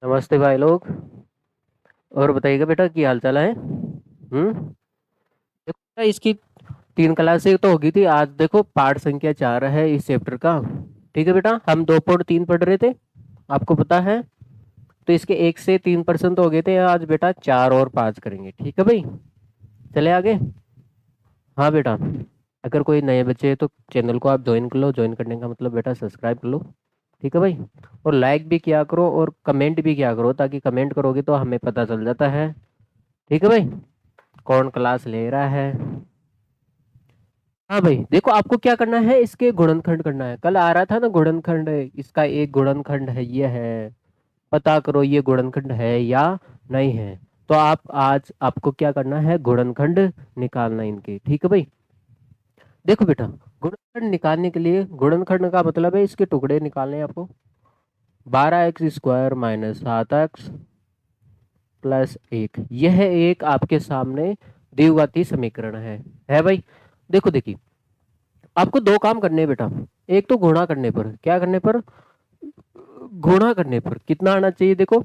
नमस्ते भाई लोग। और बताइएगा बेटा की हाल चाल है। देखो बेटा, इसकी 3 क्लासें तो होगी थी। आज देखो पाठ संख्या 4 है इस चैप्टर का। ठीक है बेटा, हम 2.3 पढ़ रहे थे, आपको पता है। तो इसके 1 से 3% तो हो गए थे। आज बेटा 4 और 5 करेंगे। ठीक है भाई, चले आगे। हाँ बेटा, अगर कोई नए बच्चे हैं तो चैनल को आप ज्वाइन कर लो। ज्वाइन करने का मतलब बेटा सब्सक्राइब कर लो। ठीक है भाई, और लाइक भी किया करो और कमेंट भी किया करो, ताकि कमेंट करोगे तो हमें पता चल जाता है। ठीक है भाई, कौन क्लास ले रहा है। हाँ भाई, देखो आपको क्या करना है, इसके गुणनखंड करना है। कल आ रहा था ना गुणनखंड, इसका एक गुणनखंड है ये है। पता करो ये गुणनखंड है या नहीं है। तो आप आज आपको क्या करना है, गुणनखंड निकालना है इनके। ठीक है भाई, देखो बेटा, गुणनखंड निकालने के लिए, गुणनखंड का मतलब है इसके टुकड़े निकालने हैं आपको। 12x² माइनस 7x प्लस 1, यह एक आपके सामने द्विघाती समीकरण है भाई। देखो देखिए, आपको दो काम करने हैं बेटा। एक तो गुणा करने पर, क्या करने पर, गुणा करने पर कितना आना चाहिए। देखो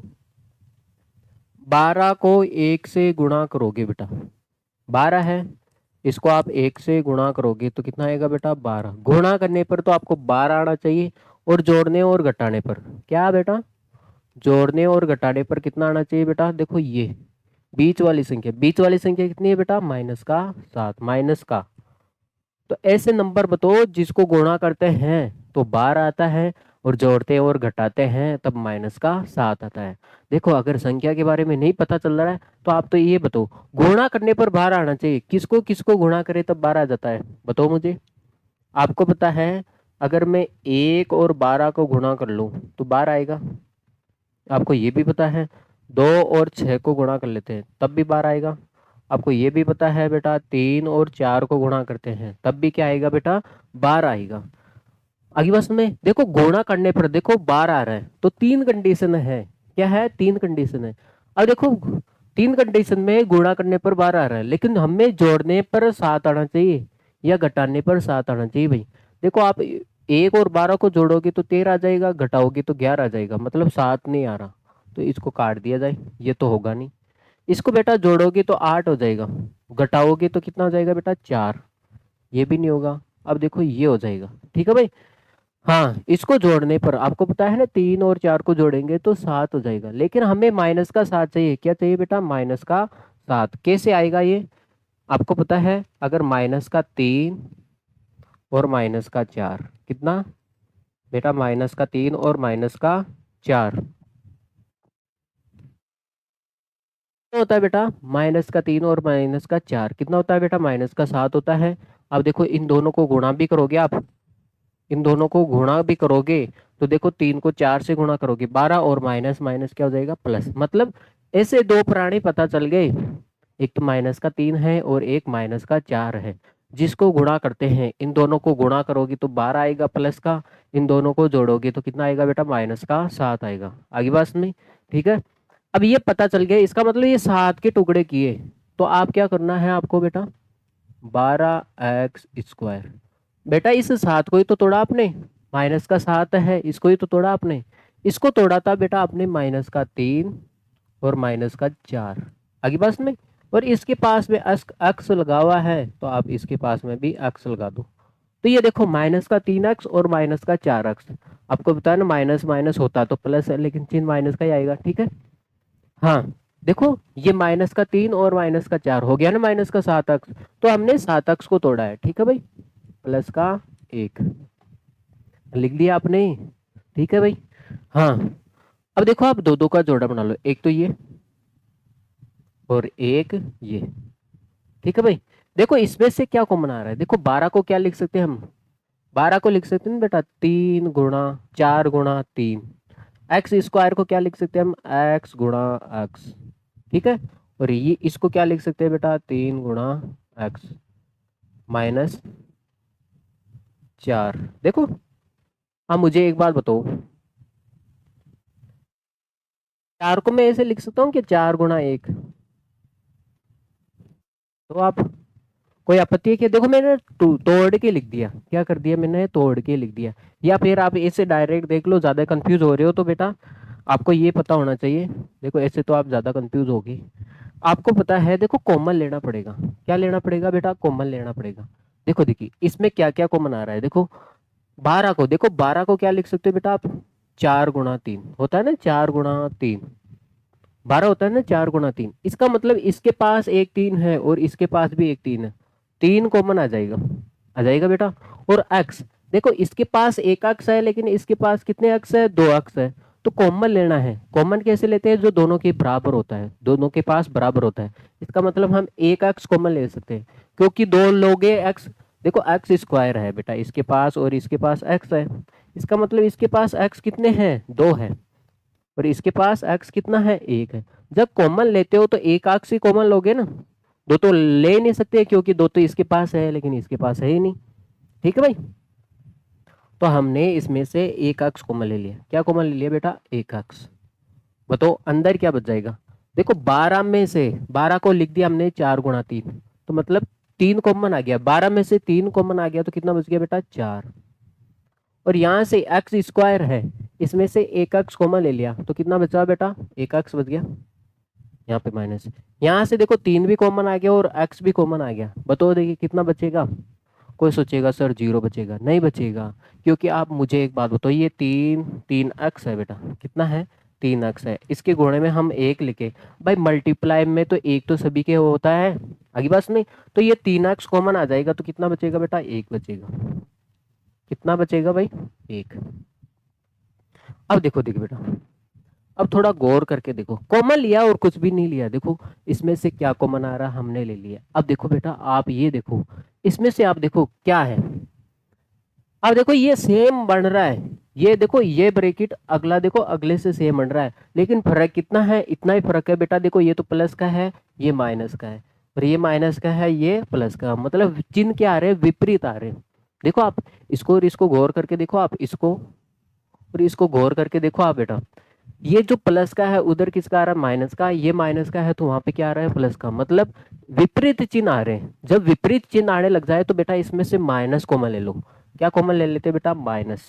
12 को 1 से गुणा करोगे बेटा, 12 है, इसको आप 1 से गुणा करोगे तो कितना आएगा बेटा, 12। गुणा करने पर तो आपको 12 आना चाहिए, और जोड़ने और घटाने पर क्या बेटा, जोड़ने और घटाने पर कितना आना चाहिए बेटा। देखो ये बीच वाली संख्या, बीच वाली संख्या कितनी है बेटा, -7, माइनस का। तो ऐसे नंबर बताओ जिसको गुणा करते हैं तो 12 आता है, और जोड़ते और घटाते हैं तब -7 आता है। देखो अगर संख्या के बारे में नहीं पता चल रहा है तो आप तो ये बताओ, गुणा करने पर 12 आना चाहिए, किसको किसको गुणा करे तब 12 आ जाता है, बताओ मुझे। आपको पता है, अगर मैं 1 और 12 को गुणा कर लूं तो 12 आएगा। आपको ये भी पता है, 2 और 6 को गुणा कर लेते हैं तब भी 12 आएगा। आपको ये भी पता है बेटा, 3 और 4 को गुणा करते हैं तब भी क्या आएगा बेटा, 12 आएगा। आगे बस में देखो, गुणा करने पर देखो 12 आ रहा है तो 3 कंडीशन है। क्या है, 3 कंडीशन है। अब देखो 3 कंडीशन में गुणा करने पर 12 आ रहा है, लेकिन हमें जोड़ने पर 7 आना चाहिए या घटाने पर 7 आना चाहिए भाई। देखो आप 1 और 12 को जोड़ोगे तो 13 आ जाएगा, घटाओगे तो 11 आ जाएगा, मतलब 7 नहीं आ रहा। तो इसको काट दिया जाए, ये तो होगा नहीं। इसको बेटा जोड़ोगे तो 8 हो जाएगा, घटाओगे तो कितना हो जाएगा बेटा, 4। ये भी नहीं होगा। अब देखो ये हो जाएगा। ठीक है भाई, हाँ इसको जोड़ने पर आपको पता है ना, 3 और 4 को जोड़ेंगे तो 7 हो जाएगा, लेकिन हमें -7 चाहिए। क्या चाहिए बेटा, -7। कैसे आएगा ये, आपको पता है, अगर -3 और -4 कितना बेटा, -3 और -4 कितना होता है बेटा, -3 और -4 कितना होता है बेटा, -7 होता है। अब देखो इन दोनों को गुणा भी करोगे आप, इन दोनों को गुणा भी करोगे तो देखो 3 को 4 से गुणा करोगे 12, और माइनस माइनस क्या हो जाएगा, प्लस। मतलब ऐसे दो प्राणी पता चल गए, एक तो -3 है और एक -4 है। जिसको गुणा करते हैं, इन दोनों को गुणा करोगे तो 12 आएगा प्लस का, इन दोनों को जोड़ोगे तो कितना आएगा बेटा, -7 आएगा। आगे बात नहीं, ठीक है। अब ये पता चल गया, इसका मतलब ये 7 के टुकड़े किए। तो आप क्या करना है आपको बेटा, 12x²। बेटा इस 7 को ही तो तोड़ा आपने, -7 है, इसको ही तो तोड़ा आपने। इसको तोड़ा था बेटा आपने -3 और -4। आगे पास में, और इसके पास में अक्स लगा हुआ है तो आप इसके पास में भी अक्स लगा दो। तो ये देखो -3x और -4x। आपको पता है ना, माइनस माइनस होता तो प्लस है, लेकिन चिन्ह माइनस का ही आएगा। ठीक है, हाँ देखो ये -3 और -4 हो गया ना, -7x। तो हमने 7x को तोड़ा है। ठीक है भाई, प्लस का 1 लिख दिया आपने। ठीक है भाई, हाँ। अब देखो आप दो दो का जोड़ा बना लो, एक तो ये और एक ये। ठीक है भाई, देखो इसमें से क्या कॉमन आ रहा है, देखो 12 को क्या लिख सकते हैं हम, 12 को लिख सकते हैं बेटा 3 × 4 × 3। x² को क्या लिख सकते हैं हम, x×x। ठीक है, और ये इसको क्या लिख सकते हैं बेटा, 3 × x -4। देखो, हाँ मुझे एक बात बताओ, 4 को मैं ऐसे लिख सकता हूँ कि 4 × 1। तो आप, कोई आपत्ति है कि, देखो मैंने तोड़ के लिख दिया, क्या कर दिया मैंने, तोड़ के लिख दिया। या फिर आप ऐसे डायरेक्ट देख लो, ज्यादा कंफ्यूज हो रहे हो तो बेटा आपको ये पता होना चाहिए। देखो ऐसे तो आप ज़्यादा कंफ्यूज होगी। आपको पता है, देखो कॉमन लेना पड़ेगा। क्या लेना पड़ेगा बेटा? कॉमन लेना पड़ेगा। देखो देखिए इसमें क्या क्या कॉमन आ रहा है। देखो 12 को, देखो 12 को क्या लिख सकते हो बेटा आप? 4 गुणा 3 होता है ना, 4 गुणा 3 12 होता है ना, 4 गुणा 3। इसका मतलब इसके पास एक 3 है और इसके पास भी एक 3 है, 3 कॉमन आ जाएगा। आ जाएगा बेटा। और एक्स, देखो इसके पास एक अक्स है लेकिन इसके पास कितने अक्स है? 2 अक्स है। तो कॉमन लेना है। कॉमन कैसे लेते हैं? जो दोनों के बराबर होता है, दोनों के पास बराबर होता है। इसका मतलब हम एक अक्स कॉमन ले सकते हैं, क्योंकि दो लोगे एक्स। देखो एक्स स्क्वायर है बेटा इसके पास और इसके पास एक्स है। इसका मतलब इसके पास एक्स कितने हैं? 2 है। और इसके पास एक्स कितना है? 1 है। जब कॉमन लेते हो तो एक एक्स ही कॉमन लोगे ना, दो तो ले नहीं सकते, क्योंकि दो तो इसके पास है लेकिन इसके पास है ही नहीं। ठीक है भाई। तो हमने इसमें से एक अक्स कॉमन ले लिया। क्या कॉमन ले लिया बेटा? एक अक्स। बताओ अंदर क्या बच जाएगा? देखो 12 में से 12 को लिख दिया हमने 4 गुणा 3, तो मतलब 3 कॉमन आ गया। 12 में से 3 कॉमन आ गया तो कितना बच गया बेटा? 4। और यहाँ से एक्स स्क्वायर है, इसमें से एक एक्स कॉमन ले लिया तो कितना बचा बेटा? एक एक्स बच गया। यहाँ पे माइनस, यहाँ से देखो 3 भी कॉमन आ गया और एक्स भी कॉमन आ गया। बताओ देखिए कितना बचेगा? कोई सोचेगा सर 0 बचेगा, नहीं बचेगा। क्योंकि आप मुझे एक बात बताओ, ये 3 एक्स है बेटा, कितना है? 3 एक्स है। इसके गुणे में हम एक लिखे, भाई मल्टीप्लाई में तो एक तो सभी के होता है, आगे बात नहीं। तो ये 3 एक्स कॉमन आ जाएगा तो कितना बचेगा बेटा? एक बचेगा। कितना बचेगा भाई? एक। अब देखो देखो बेटा, अब थोड़ा गौर करके देखो, कॉमन लिया और कुछ भी नहीं लिया। देखो इसमें से क्या कॉमन आ रहा, हमने ले लिया। अब देखो बेटा आप ये देखो, इसमें से आप देखो क्या है। अब देखो ये सेम बन रहा है, ये देखो ये ब्रैकेट अगला देखो अगले से सेम बन रहा है, लेकिन फर्क कितना है? इतना ही फर्क है बेटा। देखो ये तो प्लस का है, ये माइनस का है, और ये माइनस का है, ये प्लस का। मतलब चिन्ह क्या आ रहे हैं? विपरीत आ रहे हैं। देखो आप इसको और इसको गौर करके देखो, आप इसको और इसको गौर करके देखो आप बेटा। ये जो प्लस का है उधर किसका आ रहा है? माइनस का। ये माइनस का है तो वहां पे क्या आ रहा है? प्लस का। मतलब विपरीत चिन्ह आ रहे हैं। जब विपरीत चिन्ह आने लग जाए तो बेटा इसमें से माइनस कॉमन ले लो। क्या कॉमन ले लेते हैं बेटा? माइनस।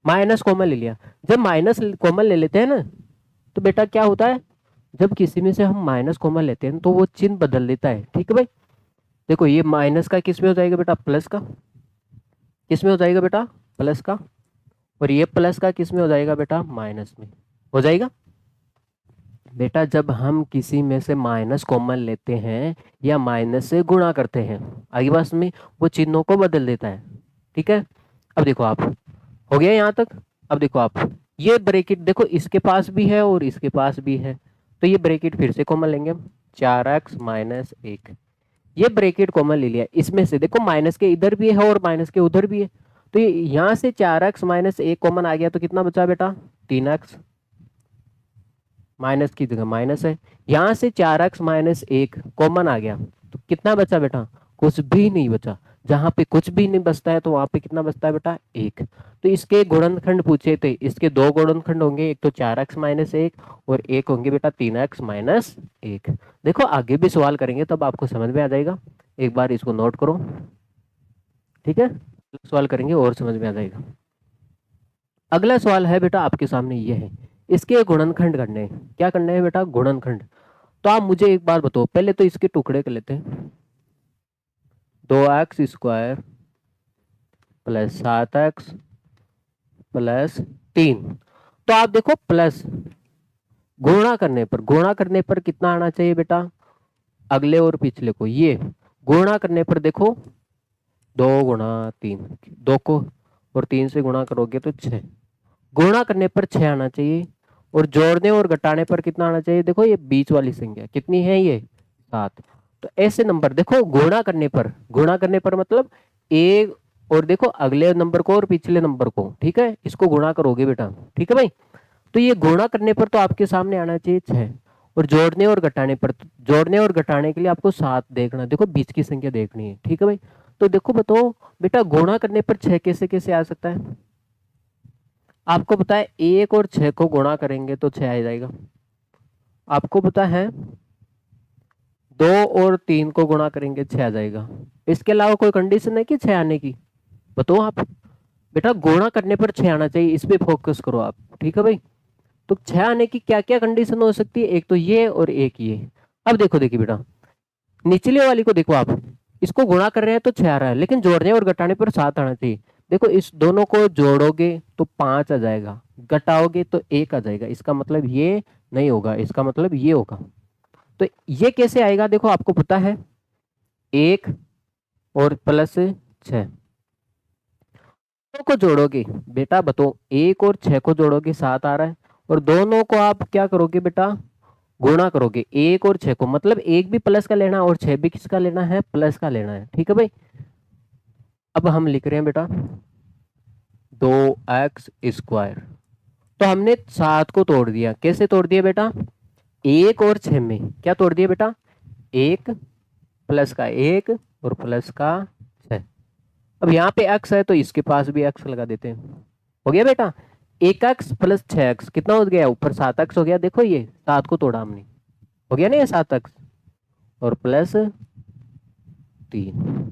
माइनस कॉमन ले लिया। जब माइनस कॉमन ले लेते हैं ना, तो बेटा क्या होता है? जब किसी में से हम माइनस कॉमन लेते हैं तो वो चिन्ह बदल देता है। ठीक है भाई। देखो ये माइनस का किस में हो जाएगा बेटा? प्लस का। किस में हो जाएगा बेटा? प्लस का। और ये प्लस का किस में हो जाएगा बेटा? माइनस में हो जाएगा। बेटा जब हम किसी में से माइनस कॉमन लेते हैं या माइनस से गुणा करते हैं, आगे बात में वो चिन्हों को बदल देता है। ठीक है। अब देखो आप, हो गया यहाँ तक? अब देखो आप, ये ब्रैकेट देखो इसके पास भी है और इसके पास भी है, तो ये ब्रैकेट फिर से कॉमन लेंगे हम। 4x-1, ये ब्रैकेट कॉमन ले लिया। इसमें से देखो माइनस के इधर भी है और माइनस के उधर भी है, तो ये यहाँ से 4x-1 कॉमन आ गया तो कितना बचा बेटा? 3x। माइनस की जगह माइनस है। यहाँ से 4x-1 कॉमन आ गया तो कितना बचा बेटा? कुछ भी नहीं बचा। जहां पे कुछ भी नहीं बचता है तो वहां पे कितना बचता है बेटा? 1। तो इसके गुणनखंड पूछे थे, इसके दो गुणनखंड होंगे, एक तो 4x-1 और एक होंगे बेटा 3x-1। देखो आगे भी सवाल करेंगे तब आपको समझ में आ जाएगा। एक बार इसको नोट करो। ठीक है, सवाल करेंगे और समझ में आ जाएगा। अगला सवाल है बेटा आपके सामने ये है, इसके गुणनखंड करने हैं। क्या करना है बेटा? गुणनखंड। तो आप मुझे एक बात बताओ, पहले तो इसके टुकड़े कर लेते हैं। 2x² plus 7x plus 3। तो आप देखो प्लस गुणा करने पर कितना आना चाहिए बेटा? अगले और पिछले को, ये गुणा करने पर देखो 2 गुणा 3, 2 को और 3 से गुणा करोगे तो 6। गुणा करने पर 6 आना चाहिए और जोड़ने और घटाने पर कितना आना चाहिए? देखो ये बीच वाली संख्या कितनी है? ये 7। तो ऐसे नंबर देखो गुणा करने पर मतलब एक, और देखो अगले नंबर को और पिछले नंबर को, ठीक है, इसको गुणा करोगे बेटा। ठीक है भाई। तो ये गुणा करने पर तो आपके सामने आना चाहिए 6, और जोड़ने और घटाने पर, जोड़ने और घटाने के लिए आपको 7 देखना, देखो बीच की संख्या देखनी है। ठीक है भाई। तो देखो बताओ बेटा गुणा करने पर 6 कैसे कैसे आ सकता है? आपको पता है 1 और 6 को गुणा करेंगे तो 6 आ जाएगा। आपको पता है 2 और 3 को गुणा करेंगे 6 आ जाएगा। इसके अलावा कोई कंडीशन है कि 6 आने की? बताओ आप। बेटा गुणा करने पर 6 आना चाहिए, इस पे फोकस करो आप। ठीक है भाई। तो 6 आने की क्या क्या कंडीशन हो सकती है, एक तो ये और एक ये। अब देखो देखिए बेटा, निचले वाली को देखो आप, इसको गुणा कर रहे हैं तो 6 आ रहा है, लेकिन जोड़ने और घटाने पर 7 आना चाहिए। देखो इस दोनों को जोड़ोगे तो 5 आ जाएगा, घटाओगे तो 1 आ जाएगा, इसका मतलब ये नहीं होगा, इसका मतलब ये होगा। तो ये कैसे आएगा, देखो आपको पता है 1 और प्लस 6 को जोड़ोगे बेटा, बताओ 1 और 6 को जोड़ोगे 7 आ रहा है, और दोनों को आप क्या करोगे बेटा, गुणा करोगे 1 और 6 को, मतलब 1 भी प्लस का लेना और 6 भी किसका लेना है, प्लस का लेना है। ठीक है भाई, अब हम लिख रहे हैं बेटा 2x²। तो हमने 7 को तोड़ दिया, कैसे तोड़ दिया बेटा, 1 और 6 में क्या तोड़ दिया बेटा, 1 प्लस का 1 और प्लस का 6। अब यहाँ पे x है तो इसके पास भी x लगा देते हैं, हो गया बेटा 1x प्लस 6x कितना हो गया, ऊपर 7x हो गया। देखो ये 7 को तोड़ा हमने, हो गया ना ये 7x और प्लस 3।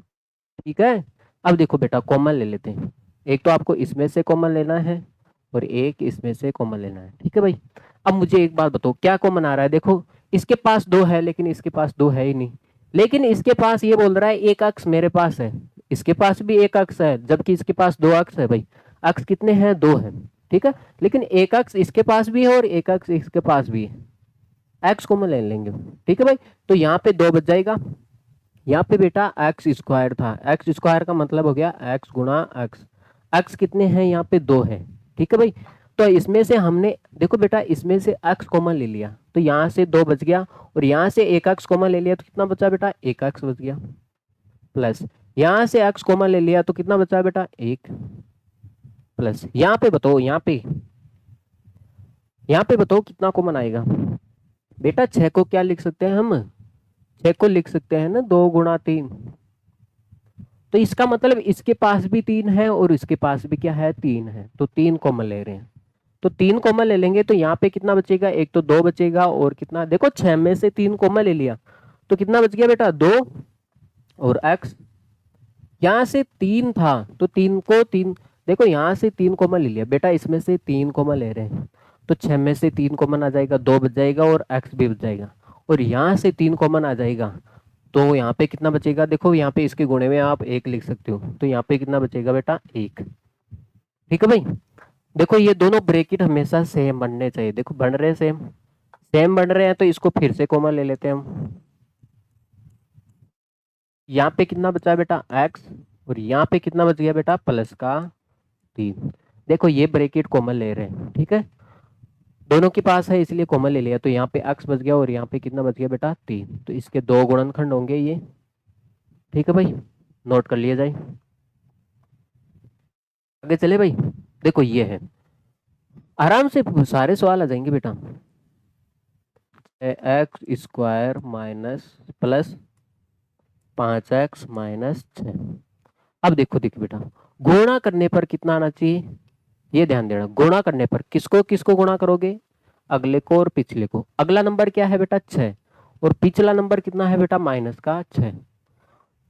ठीक है, अब देखो बेटा कॉमन ले लेते हैं, एक तो आपको इसमें से कॉमन लेना है और एक इसमें से कॉमन लेना है। ठीक है भाई, अब मुझे एक बात बताओ क्या कॉमन आ रहा है, देखो इसके पास 2 है लेकिन इसके पास 2 है ही नहीं, लेकिन इसके पास ये बोल रहा है एक अक्ष मेरे पास है, इसके पास भी एक अक्ष है, जबकि इसके पास 2 अक्ष है। भाई अक्ष कितने हैं, 2 है, ठीक है, लेकिन एक अक्ष इसके पास भी है और एक अक्ष इसके पास भी है, एक्स कॉमन ले लेंगे। ठीक है भाई, तो यहाँ पे 2 बच जाएगा, यहाँ पे बेटा x² था, x² का मतलब हो गया x गुणा x, x कितने हैं यहाँ पे 2 है। ठीक है भाई, तो इसमें से हमने देखो बेटा इसमें से x कॉमन ले लिया तो यहाँ से 2 बच गया, और यहाँ से एक x कॉमन ले लिया तो कितना बचा बेटा, एक x बच गया, प्लस यहाँ से x कॉमन ले लिया तो कितना बचा बेटा, 1, प्लस यहाँ पे बताओ, यहाँ पे बताओ कितना कॉमन आएगा बेटा, 6 को क्या लिख सकते हैं हम, 6 को लिख सकते हैं ना 2 गुणा 3, तो इसका मतलब इसके पास भी 3 है और इसके पास भी क्या है, 3 है, तो 3 कॉमन ले रहे हैं। तो 3 कॉमन ले लेंगे तो यहाँ पे कितना बचेगा, एक तो 2 बचेगा और कितना, देखो 6 में से 3 कॉमन ले लिया तो कितना बच गया बेटा, 2 और x, यहाँ से 3 था तो 3 को 3, देखो यहाँ से 3 कॉमन ले लिया बेटा, इसमें से 3 कॉमन ले रहे हैं तो 6 में से 3 कॉमन आ जाएगा, 2 बच जाएगा और x भी बच जाएगा, और यहाँ से 3 कॉमन आ जाएगा तो यहाँ पे कितना बचेगा, देखो यहाँ पे इसके गुणे में आप 1 लिख सकते हो, तो यहाँ पे कितना बचेगा बेटा, 1। ठीक है भाई, देखो ये दोनों ब्रैकेट हमेशा सेम बनने चाहिए, देखो बन रहे सेम, सेम बन रहे हैं तो इसको फिर से कॉमन ले लेते हैं हम। यहाँ पे कितना बचा बेटा, x, और यहाँ पे कितना बच गया बेटा, प्लस का 3। देखो ये ब्रैकेट कॉमन ले रहे हैं, ठीक है, दोनों के पास है इसलिए कॉमन ले लिया, तो यहाँ पे x बच गया और यहाँ पे कितना बच गया बेटा, 3, तो इसके 2 गुणनखंड होंगे ये। ठीक है भाई, नोट कर लिया जाए, आगे चले भाई, देखो ये है, आराम से सारे सवाल आ जाएंगे बेटा, x² minus plus 5x minus 6। अब देखो देखो बेटा, गुणा करने पर कितना आना चाहिए, ये ध्यान देना, गुणा करने पर किसको किसको गुणा करोगे, अगले को और पिछले को। अगला नंबर क्या है बेटा, 6, और पिछला नंबर कितना है बेटा, माइनस का 6।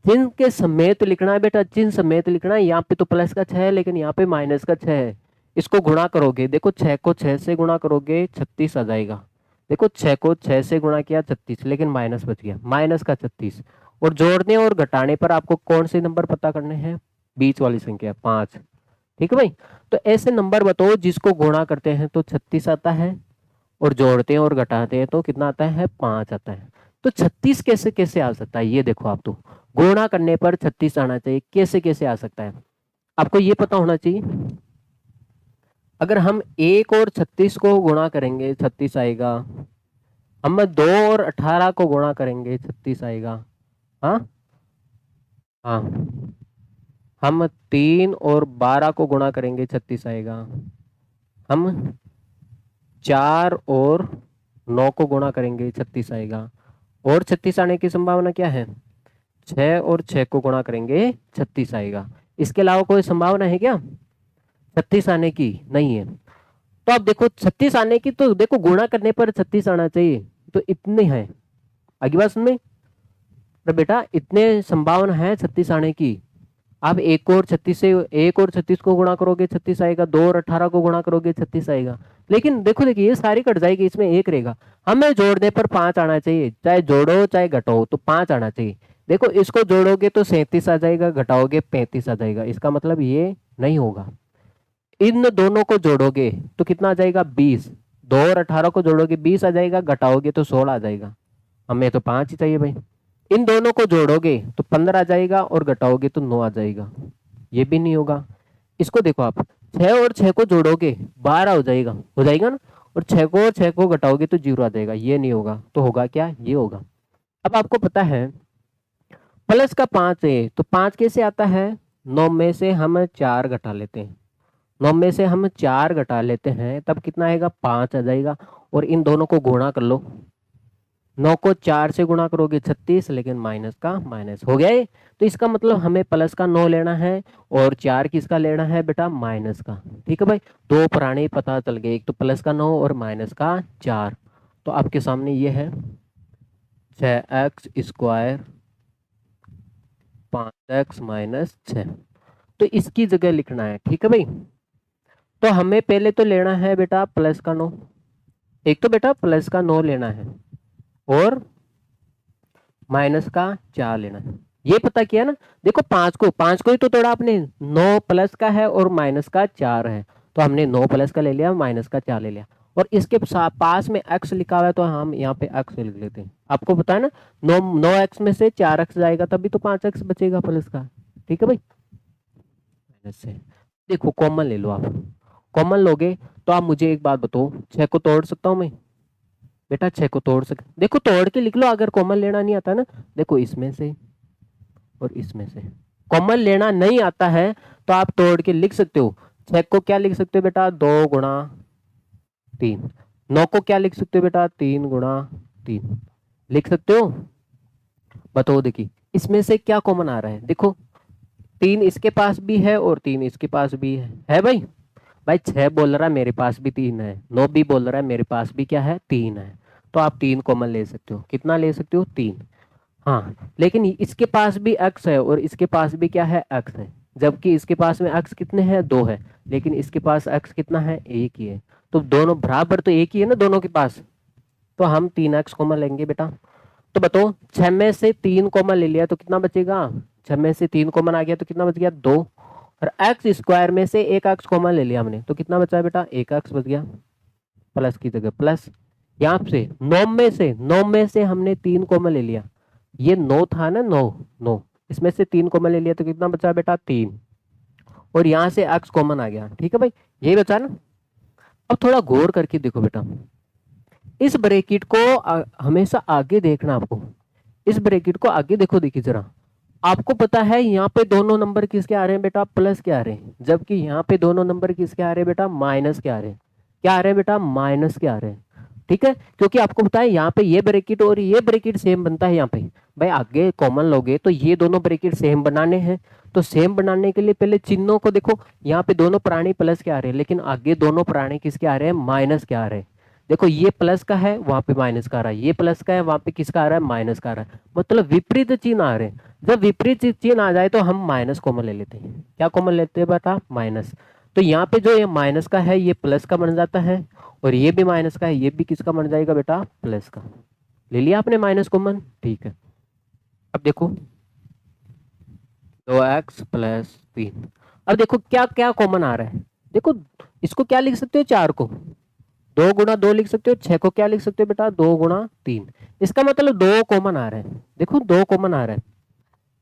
चिन्ह के समेत लिखना है बेटा, चिन्ह समेत लिखना है, यहाँ पे तो प्लस का 6 है लेकिन यहाँ पे माइनस का 6 है, इसको गुणा करोगे, देखो 6 को 6 से गुणा करोगे 36 आ जाएगा, देखो 6 को 6 से गुणा किया 36, लेकिन माइनस बच गया, माइनस का 36, और जोड़ने और घटाने पर आपको कौन से नंबर पता करने हैं, बीच वाली संख्या 5। ठीक है भाई, तो ऐसे नंबर बताओ जिसको गुणा करते हैं तो 36 आता है और जोड़ते हैं और घटाते हैं तो कितना आता है, 5 आता है। तो 36 कैसे कैसे आ सकता है, ये देखो आप, तो गुणा करने पर 36 आना चाहिए, कैसे कैसे आ सकता है, आपको ये पता होना चाहिए। अगर हम 1 और 36 को गुणा करेंगे 36 आएगा, हम 2 और 18 को गुणा करेंगे 36 आएगा, हाँ हाँ, हम 3 और 12 को गुणा करेंगे 36 आएगा, हम 4 और 9 को गुणा करेंगे 36 आएगा, और 36 आने की संभावना क्या है, 6 और 6 को गुणा करेंगे 36 आएगा। इसके अलावा कोई संभावना है क्या 36 आने की, नहीं है। तो अब देखो 36 आने की, तो देखो गुणा करने पर 36 आना चाहिए, तो इतने हैं, आगे बात सुन में, तो बेटा इतने संभावना है 36 आने की, आप एक और 36 को गुणा करोगे 36 आएगा, 2 और 18 को गुणा करोगे 36 आएगा। लेकिन देखो देखिए ये सारी कट जाएगी, इसमें एक रहेगा। हमें जोड़ने पर 5 आना चाहिए, चाहे जोड़ो चाहे घटाओ तो 5 आना चाहिए। देखो इसको जोड़ोगे तो 37 आ जाएगा, घटाओगे 35 आ जाएगा, इसका मतलब ये नहीं होगा। इन दोनों को जोड़ोगे तो कितना आ जाएगा 20, 2 और 18 को जोड़ोगे 20 आ जाएगा, घटाओगे तो 16 आ जाएगा। हमें तो 5 ही चाहिए भाई। इन दोनों को जोड़ोगे तो 15 आ जाएगा और घटाओगे तो 9 आ जाएगा, ये भी नहीं होगा। इसको देखो आप, 6 और 6 को जोड़ोगे 12 हो जाएगा ना, और 6 को घटाओगे तो 0 आ जाएगा, ये नहीं होगा। तो होगा क्या, ये होगा। अब आपको पता है प्लस का 5 है तो 5 कैसे आता है, 9 में से हम 4 घटा लेते हैं, 9 में से हम 4 घटा लेते हैं तब कितना आएगा 5 आ जाएगा। और इन दोनों को गुणा कर लो, 9 को 4 से गुणा करोगे 36, लेकिन माइनस का माइनस हो गया ये। तो इसका मतलब हमें प्लस का 9 लेना है और 4 किसका लेना है बेटा, माइनस का। ठीक है भाई, दो प्राणी पता चल गए, एक तो प्लस का 9 और माइनस का 4। तो आपके सामने ये है 6x² 5x माइनस 6। तो इसकी जगह लिखना है, ठीक है भाई। तो हमें पहले तो लेना है बेटा प्लस का 9, एक तो बेटा प्लस का 9 लेना है और माइनस का 4 लेना है, ये पता किया ना। देखो 5 को ही तो तोड़ा आपने, 9 प्लस का है और माइनस का 4 है, तो हमने 9 प्लस का ले लिया, माइनस का 4 ले लिया। और इसके पास में x लिखा हुआ है तो हम यहाँ पे x लिख लेते हैं। आपको पता है ना, 9x में से 4x जाएगा तभी तो 5x बचेगा प्लस का। ठीक है भाई, माइनस से देखो कॉमन ले लो आप, कॉमन लोगे तो आप मुझे एक बात बताओ, 6 को तोड़ सकता हूँ मैं बेटा, 6 को तोड़ सकते, देखो तोड़ के लिख लो अगर कॉमन लेना नहीं आता ना। देखो इसमें से और इसमें से कॉमन लेना नहीं आता है तो आप तोड़ के लिख सकते हो। 6 को क्या लिख सकते हो बेटा, 2 गुणा 3। 9 को क्या लिख सकते हो बेटा, 3 गुणा 3 लिख सकते हो। बताओ देखिए इसमें से क्या कॉमन आ रहा है, देखो 3 इसके पास भी है और 3 इसके पास भी है भाई। भाई 6 बोल रहा है मेरे पास भी 3 है, 9 भी बोल रहा है मेरे पास भी क्या है, 3 है। तो आप 3 कॉमन ले सकते हो, कितना ले सकते हो, 3। हाँ, लेकिन इसके पास भी x है और इसके पास भी क्या है, x है। जबकि इसके पास में x कितने हैं, 2 है, लेकिन इसके पास x कितना है, 1 ही है। तो दोनों बराबर तो एक ही है ना दोनों के पास, तो हम 3x कॉमन लेंगे बेटा। तो बताओ 6 में से 3 कॉमन ले लिया तो कितना बचेगा, 6 में से 3 कॉमन आ गया तो कितना बच गया, 2। और x² में से एक x कॉमन ले लिया हमने तो कितना बचा बेटा, 1x बच गया, प्लस की जगह प्लस। यहाँ से 9 में से हमने 3 कॉमन ले लिया, ये 9 था ना, 9 9 इसमें से 3 कॉमन ले लिया तो कितना बचा बेटा, 3। और यहाँ से x कॉमन आ गया, ठीक है भाई, यही बचा ना। अब थोड़ा गौर करके देखो बेटा, इस ब्रैकेट को हमेशा आगे देखना आपको, इस ब्रैकेट को आगे देखो, देखिए जरा। आपको पता है यहाँ पे दोनों नंबर किसके आ रहे हैं बेटा, प्लस के आ रहे हैं, जबकि यहाँ पे दोनों नंबर किसके आ रहे हैं बेटा, माइनस के आ रहे हैं। क्या आ रहे हैं बेटा, माइनस के आ रहे हैं। ठीक है, क्योंकि आपको पता है यहाँ पे ये ब्रैकेट और ये ब्रैकेट सेम बनता है यहाँ पे। भाई आगे कॉमन लोगे तो ये दोनों ब्रैकेट सेम बनाने हैं, तो सेम बनाने के लिए पहले चिन्हों को देखो, यहाँ पे दोनों प्राणी प्लस के आ रहे हैं लेकिन आगे दोनों प्राणी किसके आ रहे हैं, माइनस के आ रहे हैं। देखो ये प्लस का है वहां पे माइनस का आ रहा है, ये प्लस का है वहां पे किसका आ रहा है, माइनस का आ रहा है, मतलब विपरीत चिन्ह आ रहे हैं। जब विपरीत चिन्ह आ जाए तो हम माइनस कॉमन ले लेते हैं। क्या कॉमन लेते हैं बेटा, माइनस। तो यहाँ पे जो ये माइनस का है ये प्लस का बन जाता है, और ये भी माइनस का है ये भी किसका बन जाएगा बेटा, प्लस का। ले लिया आपने माइनस कॉमन, ठीक है। अब देखो 2x+3, अब देखो क्या क्या कॉमन आ रहा है। देखो इसको क्या लिख सकते हो, 4 को 2 गुणा 2 लिख सकते हो, 6 को क्या लिख सकते हो बेटा, 2 गुणा 3। इसका मतलब 2 कॉमन आ रहे हैं, देखो 2 कॉमन आ रहा है,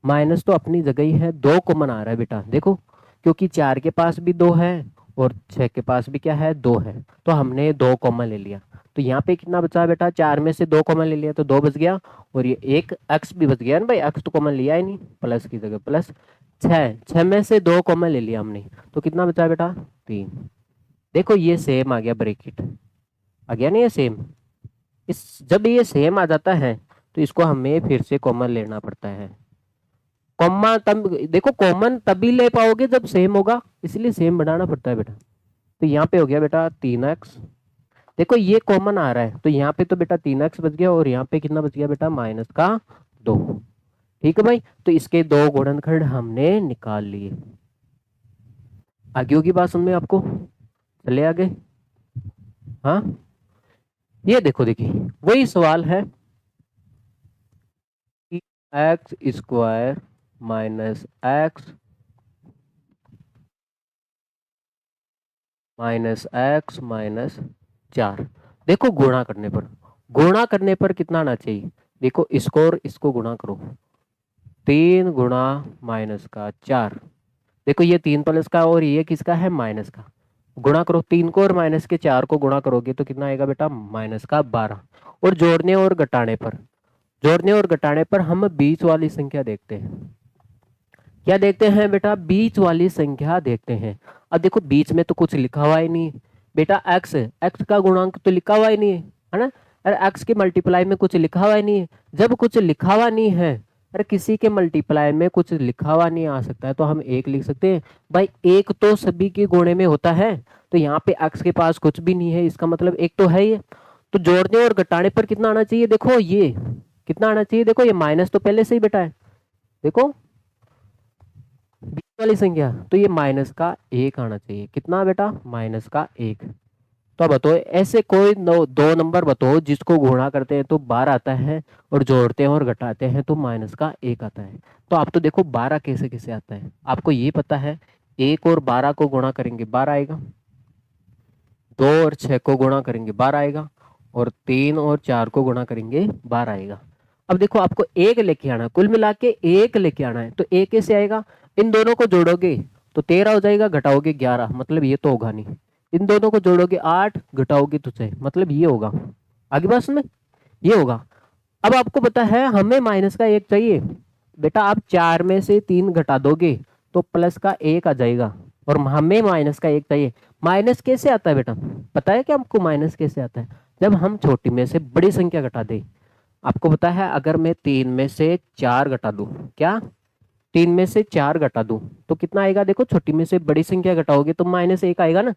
माइनस तो अपनी जगह ही है, 2 कॉमन आ रहा है बेटा। देखो क्योंकि 4 के पास भी 2 है और 6 के पास भी क्या है, 2 है, तो हमने 2 कॉमन ले लिया। तो यहाँ पे कितना बचा बेटा, 4 में से 2 कॉमन ले लिया तो 2 बच गया, और ये एक x भी बच गया ना भाई, x तो कॉमन लिया ही नहीं, प्लस की जगह प्लस। 6 में से 2 कॉमन ले लिया हमने तो कितना बचा बेटा, 3। देखो ये सेम आ गया, ब्रैकेट आ गया ना ये सेम। इस जब ये सेम आ जाता है तो इसको हमें फिर से कॉमन लेना पड़ता है। कॉमा तब देखो कॉमन तभी ले पाओगे जब सेम होगा, इसलिए सेम बनाना पड़ता है बेटा। तो यहाँ पे हो गया बेटा 3x, देखो ये कॉमन आ रहा है तो यहाँ पे तो बेटा 3x बच गया, और यहाँ पे कितना बच गया बेटा, -2। ठीक है भाई, तो इसके दो गुणनखंड हमने निकाल लिए। आगे होगी बात समझ में आपको? चले आगे। हाँ, ये देखो, देखिए वही सवाल है कि x square minus x minus 4, देखो गुणा करने पर कितना आना चाहिए? देखो इसको और इसको गुणा करो, 3 गुणा माइनस का 4, देखो ये 3 प्लस का और ये किसका है? माइनस का। गुणा करो 3 को और माइनस के 4 को गुणा करोगे तो कितना आएगा बेटा? माइनस का 12। और जोड़ने और घटाने पर हम बीच वाली संख्या देखते हैं। क्या देखते हैं बेटा? बीच वाली संख्या देखते हैं। अब देखो बीच में तो कुछ लिखा हुआ ही नहीं है बेटा, एक्स का गुणांक तो लिखा हुआ ही नहीं है ना? अरे एक्स के मल्टीप्लाई में कुछ लिखा हुआ ही नहीं है। जब कुछ लिखा हुआ नहीं है, अरे किसी के मल्टीप्लाई में कुछ लिखा हुआ नहीं आ सकता है तो हम एक लिख सकते हैं भाई, एक तो सभी के गुणे में होता है। तो यहाँ पे एक्स के पास कुछ भी नहीं है, इसका मतलब एक तो है ये। तो जोड़ने और घटाने पर कितना आना चाहिए? देखो ये कितना आना चाहिए? देखो ये माइनस तो पहले से ही बेटा है, देखो बीच वाली संख्या, तो ये माइनस का 1 आना चाहिए। कितना बेटा? माइनस का 1। तो अब बताओ ऐसे कोई दो नंबर बताओ जिसको गुणा करते हैं तो 12 आता है और जोड़ते हैं और घटाते हैं तो माइनस का 1 आता है। तो आप तो देखो 12 कैसे कैसे आता है, आपको ये पता है 1 और 12 को गुणा करेंगे 12 आएगा, 2 और 6 को गुणा करेंगे 12 आएगा, और 3 और 4 को गुणा करेंगे 12 आएगा। अब देखो आपको एक लेके आना है, कुल मिला के एक लेके आना है, तो एक कैसे आएगा? इन दोनों को जोड़ोगे तो 13 हो जाएगा, घटाओगे 11, मतलब ये तो होगा नहीं। इन दोनों को जोड़ोगे 8, घटाओगे तो 6, मतलब ये होगा। आगे बात में ये होगा। अब आपको पता है हमें माइनस का 1 चाहिए बेटा, आप 4 में से 3 घटा दोगे तो प्लस का 1 आ जाएगा, और हमें माइनस का 1 चाहिए। माइनस कैसे आता है बेटा? पता है कि हमको माइनस कैसे आता है? जब हम छोटी में से बड़ी संख्या घटा दें। आपको पता है अगर मैं 3 में से 4 घटा दूं, क्या 3 में से 4 घटा दूं तो कितना आएगा? देखो छोटी में से बड़ी संख्या घटाओगे तो -1 आएगा ना।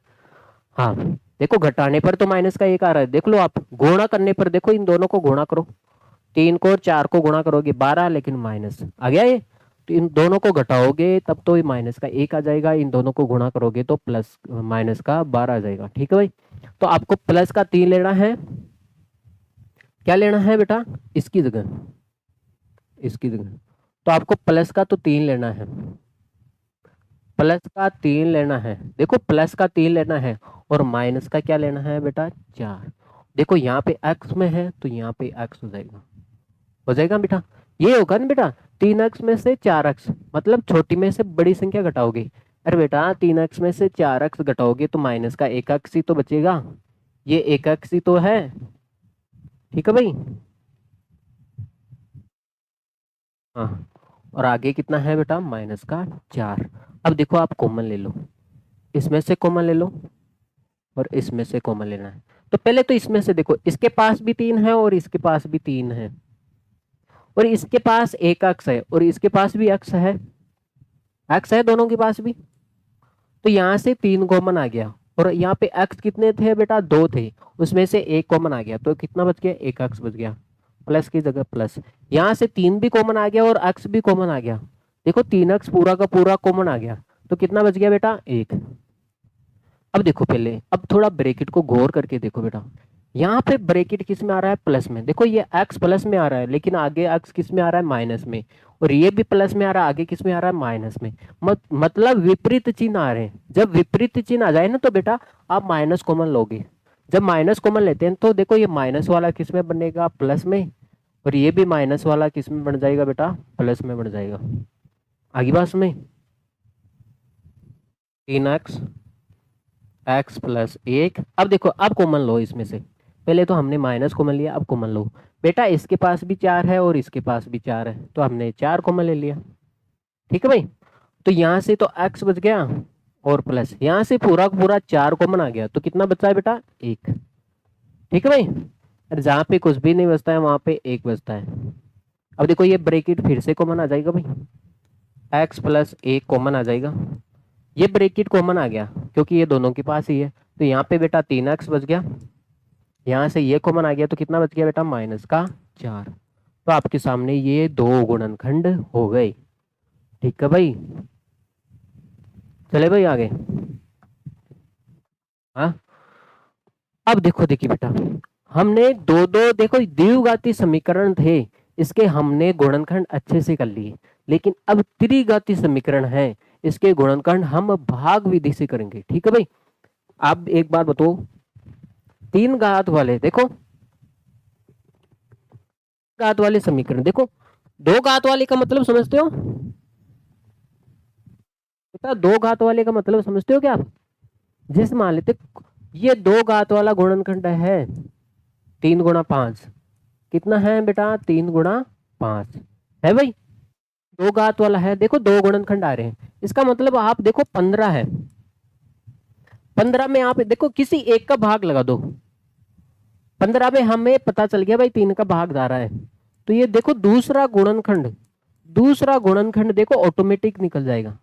हाँ, देखो घटाने पर तो माइनस का 1 आ रहा है, देख लो आप। गुणा करने पर देखो इन दोनों को गुणा करो, 3 को और 4 को गुणा करोगे 12, लेकिन माइनस आ गया ये। तो इन दोनों को घटाओगे तब तो ये माइनस का 1 आ जाएगा, इन दोनों को गुणा करोगे तो प्लस माइनस का 12 आ जाएगा। ठीक है भाई, तो आपको प्लस का 3 लेना है। क्या लेना है बेटा? इसकी जगह, इसकी जगह तो आपको प्लस का तो 3 लेना है, प्लस का 3 लेना है। देखो प्लस का 3 लेना है और माइनस का क्या लेना है बेटा? 4। देखो यहाँ पे एक्स में है तो यहाँ पे एक्स हो जाएगा बेटा, ये होगा ना बेटा। 3x में से 4x, मतलब छोटी में से बड़ी संख्या घटाओगे। अरे बेटा 3x में से 4x घटाओगे तो माइनस का 1x ही तो बचेगा, ये 1x ही तो है। ठीक है भाई, हाँ। और आगे कितना है बेटा? माइनस का 4। अब देखो आप कॉमन ले लो, इसमें से कॉमन ले लो और इसमें से कॉमन लेना है। तो पहले तो इसमें से देखो, इसके पास भी 3 है और इसके पास भी 3 है, और इसके पास एक अक्स है और इसके पास भी अक्स है, एक्स है दोनों के पास भी। तो यहाँ से 3 कॉमन आ गया, और यहाँ पे एक्स कितने थे बेटा? 2 थे, उसमें से एक कॉमन आ गया तो कितना बच गया? एक एक्स बच गया, प्लस की जगह प्लस। यहाँ से 3 भी कॉमन आ गया और एक्स भी कॉमन आ गया, देखो 3x पूरा का पूरा कॉमन आ गया, तो कितना बच गया बेटा? 1। अब देखो पहले, अब थोड़ा ब्रैकेट को गौर करके देखो बेटा, यहाँ पे ब्रैकेट किस में आ रहा है? प्लस में। देखो ये x प्लस में आ रहा है, लेकिन आगे x किस में आ रहा है? माइनस में। और ये भी प्लस में आ रहा है, आगे किस में आ रहा है? माइनस में। मतलब विपरीत चिन्ह आ रहे हैं। जब विपरीत चिन्ह आ जाए ना तो बेटा आप माइनस कॉमन लोगे। जब माइनस कॉमन लेते हैं तो देखो ये माइनस वाला किस में बनेगा? प्लस में। और ये भी माइनस वाला किस में बन जाएगा बेटा? प्लस में बन जाएगा। आगे बात में 3x x प्लस 1। अब देखो अब कॉमन लो इसमें से, पहले तो हमने माइनस कॉमन लिया, अब कॉमन लो बेटा। इसके पास भी 4 है और इसके पास भी 4 है, तो हमने 4 कॉमन ले लिया। ठीक है भाई, तो यहाँ से तो x बच गया और प्लस यहाँ से पूरा का पूरा 4 कॉमन आ गया, तो कितना बचा है बेटा? 1। ठीक है भाई, अरे जहाँ पे कुछ भी नहीं बचता है वहां पे 1 बचता है। अब देखो ये ब्रैकेट फिर से कॉमन आ जाएगा भाई, x प्लस 1 कॉमन आ जाएगा। ये ब्रैकेट कॉमन आ गया क्योंकि ये दोनों के पास ही है, तो यहाँ पे बेटा 3x बच गया। यहाँ से ये कॉमन आ गया तो कितना बच गया बेटा? -4। तो आपके सामने ये दो गुणनखंड हो गए। ठीक है भाई, चले भाई आगे। हाँ, अब देखो, देखिए बेटा, हमने दो दो देखो द्विघाती समीकरण थे, इसके हमने गुणनखंड अच्छे से कर लिए, लेकिन अब त्रिघाती समीकरण है, इसके गुणनखंड हम भाग विधि से करेंगे। ठीक है भाई, आप एक बात बताओ, तीन घात वाले देखो, घात वाले समीकरण देखो, दो घात वाले का मतलब समझते हो बेटा? दो घात वाले का मतलब समझते हो क्या आप? जिस मान लेते ये दो घात वाला गुणनखंड है 3 गुणा 5, कितना है बेटा? 3 गुणा 5 है भाई। दो घात वाला है, देखो दो गुणनखंड आ रहे हैं, इसका मतलब आप देखो 15 है, 15 में आप देखो किसी एक का भाग लगा दो, 15 में हमें पता चल गया भाई 3 का भाग जा रहा है, तो ये देखो दूसरा गुणनखंड, दूसरा गुणनखंड देखो ऑटोमेटिक निकल जाएगा।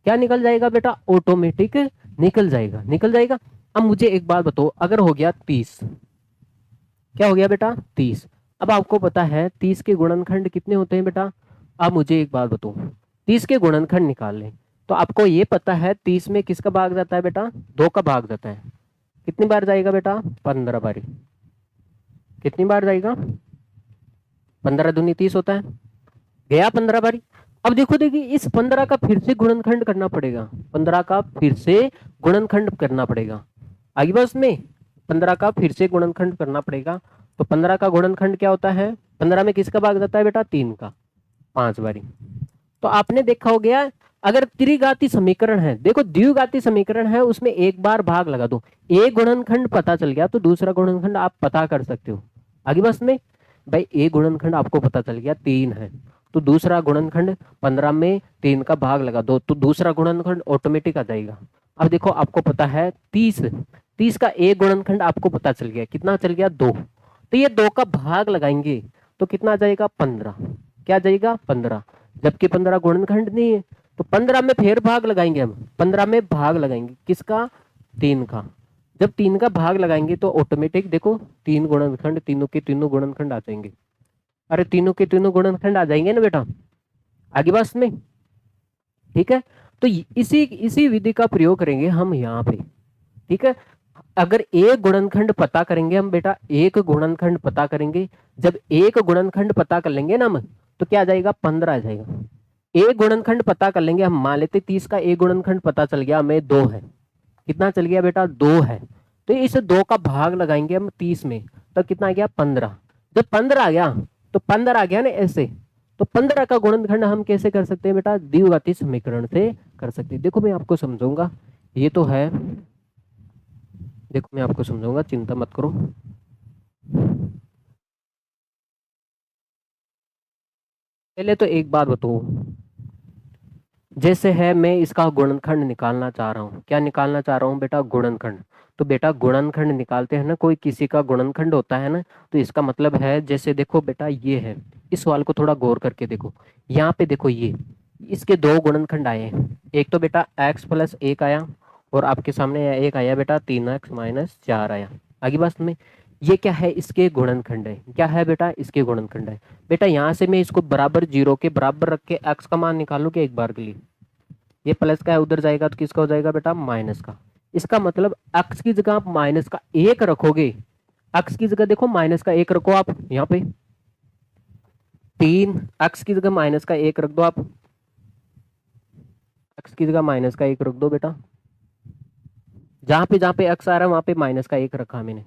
क्या निकल जाएगा बेटा? ऑटोमेटिक निकल जाएगा, निकल जाएगा। अब मुझे एक बात बताओ, अगर हो गया 30, क्या हो गया बेटा? 30। अब आपको पता है 30 के गुणनखंड कितने होते हैं बेटा? अब मुझे एक बात बताओ, 30 के गुणनखंड निकाल लें, तो आपको ये पता है 30 में किसका भाग जाता है बेटा? 2 का भाग जाता है। कितनी बार जाएगा बेटा? 15 बार। कितनी बार जाएगा? 15 दूनी 30 होता है, गया 15 बारी। अब देखो, देखिए इस 15 का फिर से गुणनखंड करना पड़ेगा, 15 का फिर से गुणनखंड करना पड़ेगा। आगे बस में 15 का फिर से गुणनखंड करना पड़ेगा, तो 15 का गुणनखंड क्या होता है? 15 में किसका भाग जाता है बेटा? 3 का, 5 बारी। तो आपने देखा हो गया, अगर त्रिघाती समीकरण है, देखो द्विघाती समीकरण है, उसमें एक बार भाग लगा दो, एक गुणनखंड पता चल गया तो दूसरा गुणनखंड आप पता कर सकते हो। आगे बस में भाई एक गुणनखंड आपको पता चल गया 3 है, तो दूसरा गुणनखंड 15 में 3 का भाग लगा दो तो दूसरा गुणनखंड ऑटोमेटिक आ जाएगा। अब देखो आपको पता है 30, 30 का एक गुणनखंड आपको पता चल गया, कितना चल गया? 2। तो ये 2 का भाग लगाएंगे तो कितना आ जाएगा? 15। क्या जाएगा? 15, जबकि 15 गुणनखंड नहीं है, तो 15 में फिर भाग लगाएंगे, हम 15 में भाग लगाएंगे किसका? 3 का। जब 3 का भाग लगाएंगे तो ऑटोमेटिक देखो 3 गुणनखंड, तीनों के तीनों गुणनखंड आ जाएंगे। अरे तीनों के तीनों गुणनखंड आ जाएंगे ना बेटा, आगे बस में। ठीक है, तो इसी इसी विधि का प्रयोग करेंगे हम यहाँ पे। ठीक है, अगर एक गुणनखंड पता करेंगे हम बेटा, एक गुणनखंड पता करेंगे, जब एक गुणनखंड पता कर लेंगे ना हम, तो क्या आ जाएगा? 15 आ जाएगा। एक गुणनखंड पता कर लेंगे, हम मान लेते 30 का एक गुणनखंड पता चल गया हमें 2 है, कितना चल गया बेटा? 2 है। तो इस 2 का भाग लगाएंगे हम 30 में, तो कितना आ गया? 15। जब 15 आ गया तो 15 आ गया ना ऐसे, तो 15 का गुणनखंड हम कैसे कर सकते हैं बेटा? द्विघाती समीकरण से कर सकते हैं। देखो मैं आपको समझाऊंगा, ये तो है, देखो मैं आपको समझाऊंगा, चिंता मत करो। पहले तो एक बात बताओ, जैसे है मैं इसका गुणनखंड निकालना चाह रहा हूँ, क्या निकालना चाह रहा हूँ बेटा? गुणनखंड। तो बेटा गुणनखंड निकालते हैं ना, कोई किसी का गुणनखंड होता है ना, तो इसका मतलब है, जैसे देखो बेटा ये है, इस सवाल को थोड़ा गौर करके देखो, यहाँ पे देखो ये इसके दो गुणनखंड आए हैं, एक तो बेटा x+1 आया, और आपके सामने एक आया बेटा 3x-4 आया। आगे बात में, ये क्या है? इसके गुणनखंड है। क्या है बेटा? इसके गुणनखंड है। बेटा यहाँ से मैं इसको बराबर 0 के बराबर रख के x का मान निकालू के एक बार के लिए, ये प्लस का है, उधर जाएगा तो किसका हो जाएगा बेटा? माइनस का। इसका मतलब x की जगह आप माइनस का 1 रखोगे, x की जगह देखो माइनस का 1 रखो आप यहाँ पे, 3 x की जगह माइनस का 1 रख दो आप, x की जगह माइनस का 1 रख दो बेटा, जहां पे x आ रहा है वहां पे माइनस का 1 रखा मैंने।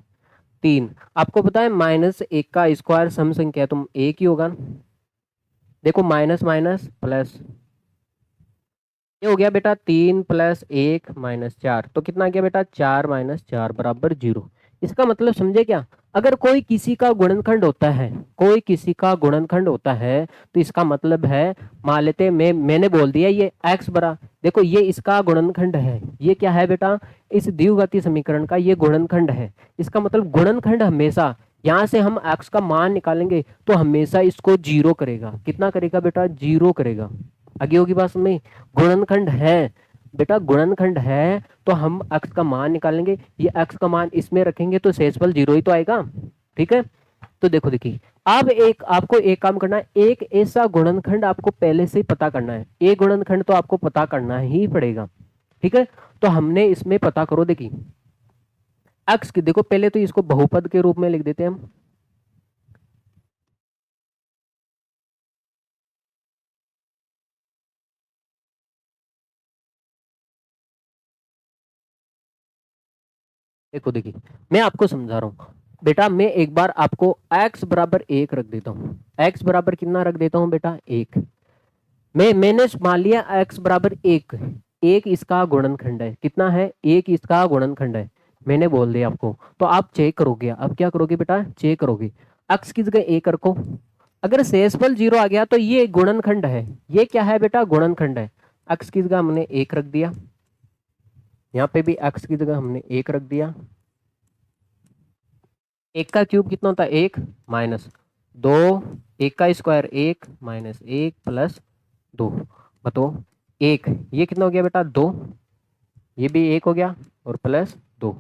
3, आपको पता है -1 का स्क्वायर सम संख्या है, तो 1 ही होगा। देखो माइनस माइनस प्लस, ये हो गया बेटा 3+1-4, तो कितना गया बेटा? 4-4 बराबर 0। इसका मतलब समझे क्या? अगर कोई किसी का गुणनखंड होता है, कोई किसी का गुणनखंड होता है, तो इसका मतलब है, मान लेते मैंने बोल दिया ये x बरा, देखो ये इसका गुणनखंड है, ये क्या है बेटा? इस द्विघाती समीकरण का ये गुणनखंड है। इसका मतलब गुणनखंड हमेशा, यहाँ से हम x का मान निकालेंगे तो हमेशा इसको 0 करेगा। कितना करेगा बेटा? 0 करेगा। आगे होगी बात में, गुणनखंड है बेटा, गुणनखंड है तो हम x का मान निकालेंगे, ये x का मान इसमें रखेंगे तो शेषफल 0 ही तो आएगा। ठीक है, तो देखो देखिए अब एक आपको एक काम करना है, एक ऐसा गुणनखंड आपको पहले से ही पता करना है। एक गुणनखंड तो आपको पता करना ही पड़ेगा, ठीक है। तो हमने इसमें पता करो, देखिए एक्स की, देखो पहले तो इसको बहुपद के रूप में लिख देते हैं हम। देखो देखिए मैं आपको समझा रहा हूँ बेटा, मैं एक बार आपको x बराबर 1 रख देता हूँ। x बराबर कितना रख देता हूँ बेटा, 1। मैंने मान लिया x बराबर 1, एक इसका गुणनखंड है। कितना है, एक इसका गुणनखंड है, मैंने बोल दिया आपको। तो आप चेक करोगे, अब क्या करोगे बेटा, चेक करोगे। x की जगह 1 रखो, अगर शेषफल 0 आ गया तो ये गुणनखंड है। ये क्या है बेटा, गुणनखंड है। x की जगह हमने 1 रख दिया, यहाँ पे भी x की जगह हमने 1 रख दिया। एक का क्यूब कितना होता है, 1 माइनस 2, एक का स्क्वायर 1 माइनस 1 प्लस 2, बताओ 1, ये कितना हो गया बेटा, 2, ये भी 1 हो गया और प्लस 2।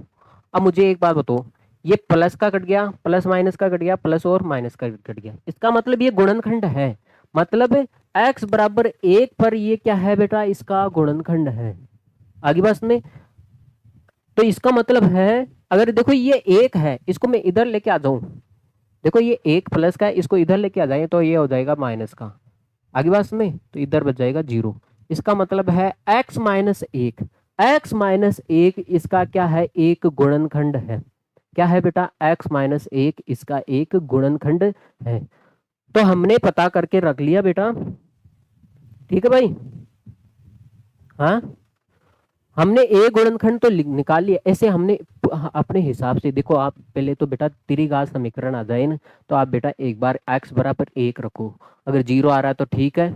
अब मुझे एक बात बताओ, ये प्लस का कट गया, प्लस माइनस का कट गया, प्लस और माइनस का कट गया, इसका मतलब ये गुणनखंड है। मतलब x बराबर 1 पर ये क्या है बेटा, इसका गुणनखंड है। आगे बात में, तो इसका मतलब है, अगर देखो ये 1 है, इसको मैं इधर लेके आ जाऊं, देखो ये 1 प्लस का है, इसको इधर लेके आ जाए तो ये हो जाएगा माइनस का। आगे बात में, तो इधर बच जाएगा 0। इसका मतलब है x माइनस 1, x माइनस 1 इसका क्या है, एक गुणनखंड है। क्या है बेटा, x माइनस 1 इसका एक गुणनखंड है। तो हमने पता करके रख लिया बेटा, ठीक है भाई। हाँ, हमने ए गुणनखंड तो निकाल लिया। ऐसे हमने अपने हिसाब से, देखो आप पहले तो बेटा त्रिघात समीकरण आ जाए ना, तो आप बेटा एक बार x बराबर 1 रखो। अगर 0 आ रहा है तो ठीक है,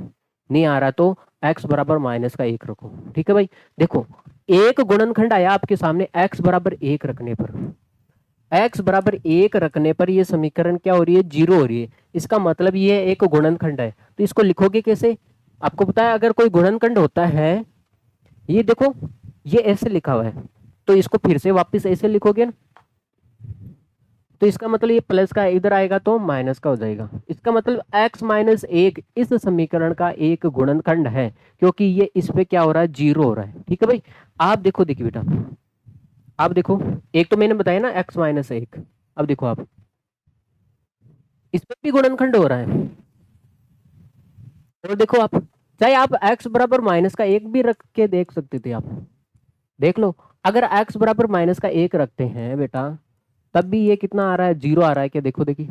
नहीं आ रहा तो x बराबर माइनस का 1 रखो, ठीक है भाई। देखो एक गुणनखंड आया आपके सामने x बराबर 1 रखने पर, x बराबर 1 रखने पर ये समीकरण क्या हो रही है, 0 हो रही है। इसका मतलब ये एक गुणनखंड है। तो इसको लिखोगे कैसे, आपको पता है अगर कोई गुणनखंड होता है, ये देखो ये ऐसे लिखा हुआ है, तो इसको फिर से वापस ऐसे लिखोगे ना, तो इसका मतलब ये प्लस का इधर आएगा तो माइनस का हो जाएगा। इसका मतलब x माइनस 1 इस समीकरण का एक गुणनखंड है, क्योंकि ये इस पे क्या हो रहा है, 0 हो रहा है, ठीक है भाई। आप देखो, देखिए बेटा, आप देखो, एक तो मैंने बताया ना x माइनस 1, अब देखो आप इस पे भी गुणनखंड हो रहा है। और देखो आप, चाहे आप x बराबर माइनस का 1 भी रख के देख सकते थे आप, देख लो। अगर x बराबर माइनस का 1 रखते हैं बेटा, तब भी ये कितना आ रहा है, 0 आ रहा है क्या, देखो देखिए।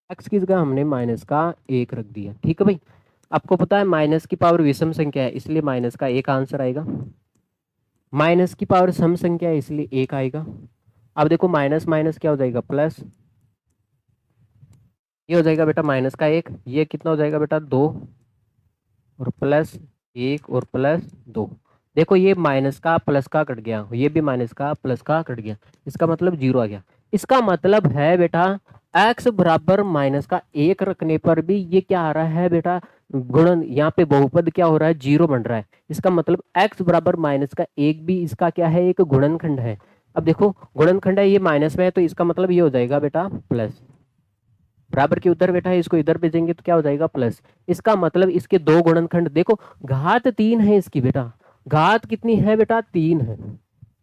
x की जगह हमने माइनस का 1 रख दिया, ठीक है भाई। आपको पता है माइनस की पावर विषम संख्या है, इसलिए माइनस का 1 आंसर आएगा। माइनस की पावर सम संख्या है, इसलिए 1 आएगा। अब देखो माइनस माइनस क्या हो जाएगा, प्लस। ये हो जाएगा बेटा माइनस का 1, ये कितना हो जाएगा बेटा, 2 और प्लस 1 और प्लस 2। देखो ये माइनस का प्लस का कट गया, ये भी माइनस का प्लस का कट गया, इसका मतलब 0 आ गया। इसका मतलब है बेटा x बराबर माइनस का 1 रखने पर भी ये क्या आ रहा है बेटा, गुणन, यहाँ पे बहुपद क्या हो रहा है, 0 बन रहा है। इसका मतलब x बराबर माइनस का 1 भी इसका क्या है, एक गुणनखंड है। अब देखो गुणनखंड है, ये माइनस में है, तो इसका मतलब ये हो जाएगा बेटा प्लस। बराबर के उधर बैठा है, इसको इधर भेजेंगे तो क्या हो जाएगा, प्लस। इसका मतलब इसके दो गुणनखंड, देखो घात 3 है इसकी बेटा, घात कितनी है बेटा, 3 है।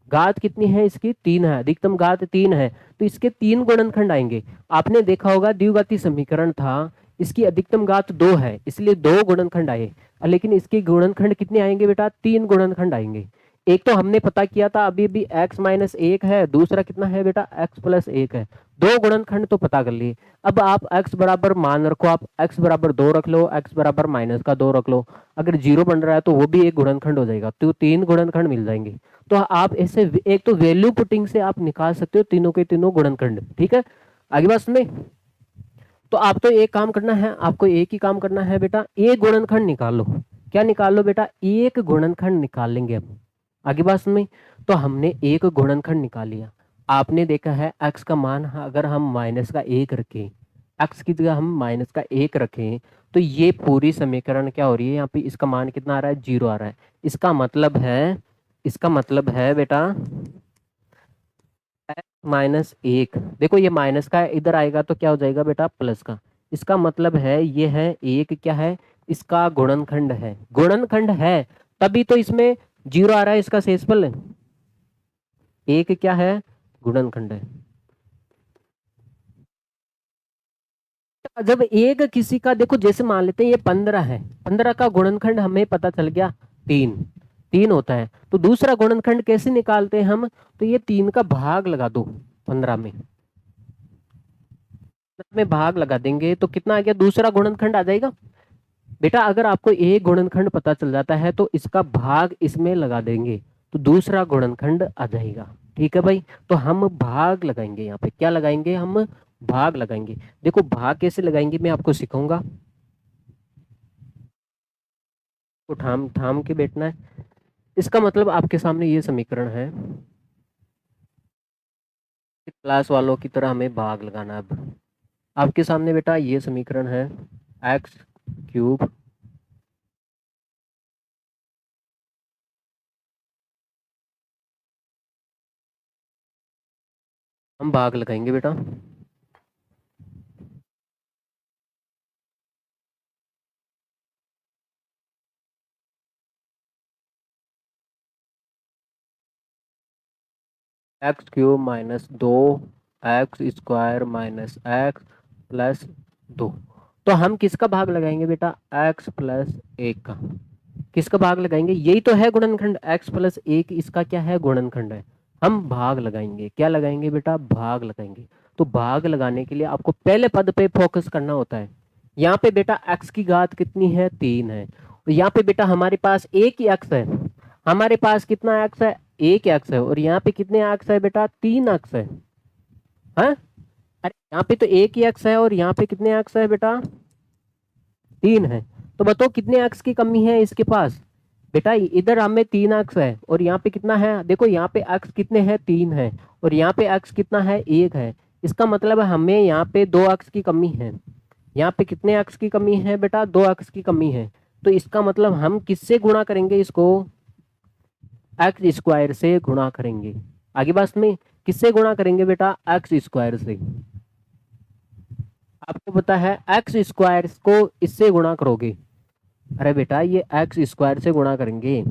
घात कितनी है इसकी, 3 है, अधिकतम घात 3 है, तो इसके 3 गुणनखंड आएंगे। आपने देखा होगा द्विघाती समीकरण था, इसकी अधिकतम घात 2 है, इसलिए 2 गुणनखंड आए। लेकिन इसके गुणनखंड कितने आएंगे बेटा, 3 गुणनखंड आएंगे। एक तो हमने पता किया था अभी भी x माइनस 1 है, दूसरा कितना है बेटा, x प्लस 1 है। दो गुणनखंड तो पता कर लिए। अब आप x बराबर मान रखो, आप x बराबर 2 रख लो, x बराबर माइनस का 2 रख लो। अगर 0 बन रहा है तो वो भी एक गुणनखंड हो जाएगा, तो 3 गुणनखंड मिल जाएंगे। तो आप ऐसे एक तो वैल्यू पुटिंग से आप निकाल सकते हो तीनों के तीनों गुणनखंड, ठीक है। आगे बात सुने, तो आप तो एक काम करना है, आपको एक ही काम करना है बेटा, एक गुणनखंड निकाल लो। क्या निकाल लो बेटा, एक गुणनखंड निकाल लेंगे हम। आगे बात सुन में, तो हमने एक गुणनखंड निकाल लिया। आपने देखा है x का मान अगर हम माइनस का 1 रखें, x की जगह हम माइनस का 1 रखें, तो ये पूरी समीकरण क्या हो रही है, यहाँ पे इसका मान कितना आ रहा है, 0 आ रहा है। इसका मतलब है इसका मतलब है बेटा माइनस एक, देखो ये माइनस का इधर आएगा तो क्या हो जाएगा बेटा प्लस का। इसका मतलब है ये है एक क्या है, इसका गुणनखंड है, गुणनखंड है तभी तो इसमें जीरो आ रहा है, इसका शेषफल एक क्या है, गुणनखंड है। जब एक किसी का देखो जैसे मान लेते हैं ये 15 है, 15 का गुणनखंड हमें पता चल गया तीन, तीन होता है, तो दूसरा गुणनखंड कैसे निकालते हैं हम, तो ये तीन का भाग लगा दो 15 में भाग लगा देंगे तो कितना आ गया, दूसरा गुणनखंड आ जाएगा। बेटा अगर आपको एक गुणनखंड पता चल जाता है तो इसका भाग इसमें लगा देंगे तो दूसरा गुणनखंड आ जाएगा। ठीक है भाई, तो हम भाग लगाएंगे, यहाँ पे क्या लगाएंगे, हम भाग लगाएंगे। देखो भाग कैसे लगाएंगे मैं आपको सिखाऊंगा, तो ठाम ठाम के बैठना है। इसका मतलब आपके सामने ये समीकरण है, क्लास वालों की तरह हमें भाग लगाना है। अब आपके सामने बेटा ये समीकरण है एक्स क्यूब हम भाग लगाएंगे बेटा, एक्स क्यूब माइनस दो x square minus x plus दो। तो हम किसका भाग लगाएंगे बेटा, एक्स प्लस एक का, किसका भाग लगाएंगे, यही तो है गुणनखंड, एक्स प्लस एक इसका क्या है, गुणनखंड है। हम भाग लगाएंगे, क्या लगाएंगे बेटा, भाग लगाएंगे। तो भाग लगाने के लिए आपको पहले पद पे फोकस करना होता है। यहाँ पे बेटा एक्स की घात कितनी है, तीन है, तो यहाँ पे बेटा हमारे पास एक ही एक्स है, हमारे पास कितना एक्स है, एक एक्स है, और यहाँ पे कितने एक्स है बेटा, तीन एक्स है। हाँ, अरे यहाँ पे तो एक ही एक्स है और यहाँ पे कितने एक्स है बेटा, तीन है। तो बताओ कितने एक्स की कमी है इसके पास, बेटा इधर हमें तीन एक्स है और यहाँ पे कितना है, देखो यहाँ पे एक्स कितने हैं, तीन है, और यहाँ पे एक्स कितना है, एक है। इसका मतलब है हमें यहाँ पे दो एक्स की कमी है, यहाँ पे कितने एक्स की कमी है बेटा, दो एक्स की कमी है। तो इसका मतलब हम किससे गुणा करेंगे इसको, एक्स स्क्वायर से गुणा करेंगे। आगे बात में किससे गुणा करेंगे बेटा, एक्स स्क्वायर से। आपको पता है एक्स स्क्वायर को इससे गुणा करोगे, अरे बेटा ये एक्स स्क्वायर से गुणा करेंगे,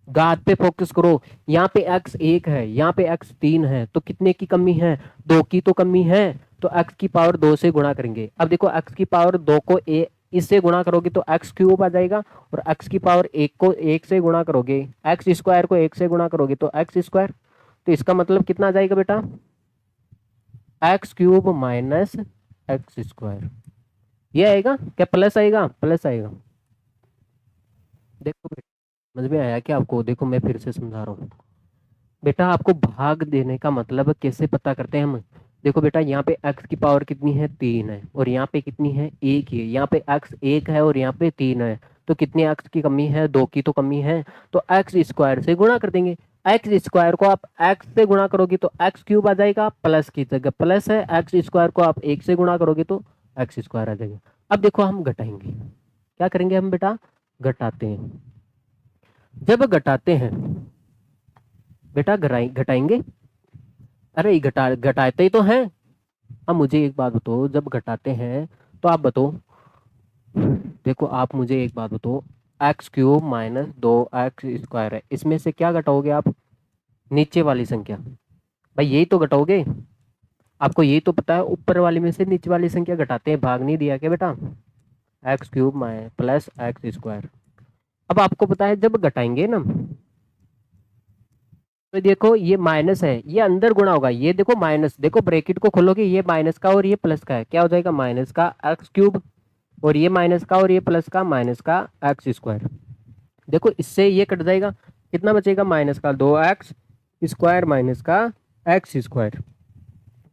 घात पे फोकस करो। यहाँ पे एक्स एक है, यहाँ पे एक्स तीन है, तो कितने की कमी है, दो की तो कमी है। तो एक्स की पावर दो से गुणा करेंगे। अब देखो एक्स की पावर दो को इससे गुणा करोगे तो एक्स क्यूब आ जाएगा, और एक्स की पावर एक को एक से गुणा करोगे, एक्स स्क्वायर को एक से गुणा करोगे तो एक्स स्क्वायर। तो इसका मतलब कितना आ जाएगा बेटा, x cube minus x square, ये आएगा क्या, प्लस आएगा, प्लस आएगा। देखो समझ में आया क्या आपको, देखो मैं फिर से समझा रहा हूँ। बेटा आपको भाग देने का मतलब कैसे पता करते हैं हम, देखो बेटा यहाँ पे x की पावर कितनी है, तीन है, और यहाँ पे कितनी है, एक ही है, यहाँ पे x एक है और यहाँ पे तीन है, तो कितनी x की कमी है, दो की तो कमी है, तो एक्स स्क्वायर से गुणा कर देंगे। एक्स स्क्वायर को आप x से गुणा करोगे तो एक्स क्यूब आ जाएगा, प्लस की जगह प्लस है, एक्स स्क्वायर को आप एक से गुणा करोगे तो एक्स स्क्वायर आ जाएगा। अब देखो हम घटाएंगे, क्या करेंगे हम बेटा, घटाते हैं। जब घटाते हैं बेटा घटाएंगे, अरे घटाते ही तो हैं। अब मुझे एक बात बताओ, जब घटाते हैं तो आप बताओ, देखो आप मुझे एक बात बताओ, एक्स क्यूब माइनस दो एक्स स्क्वायर है, इसमें से क्या घटाओगे आप, नीचे वाली संख्या, भाई यही तो घटाओगे। आपको यही तो पता है ऊपर वाली में से नीचे वाली संख्या घटाते हैं, भाग नहीं दिया क्या बेटा, x cube minus plus x square. अब आपको पता है जब घटाएंगे ना, तो देखो ये माइनस है, ये अंदर गुणा होगा, ये देखो माइनस, देखो ब्रैकेट को खोलोगे, ये माइनस का और ये प्लस का है, क्या हो जाएगा, माइनस का एक्स क्यूब, और ये माइनस का और ये प्लस का, माइनस का एक्स स्क्वायर। देखो इससे ये कट जाएगा, कितना बचेगा, माइनस का दो एक्स स्क्वायर माइनस का एक्स स्क्वायर।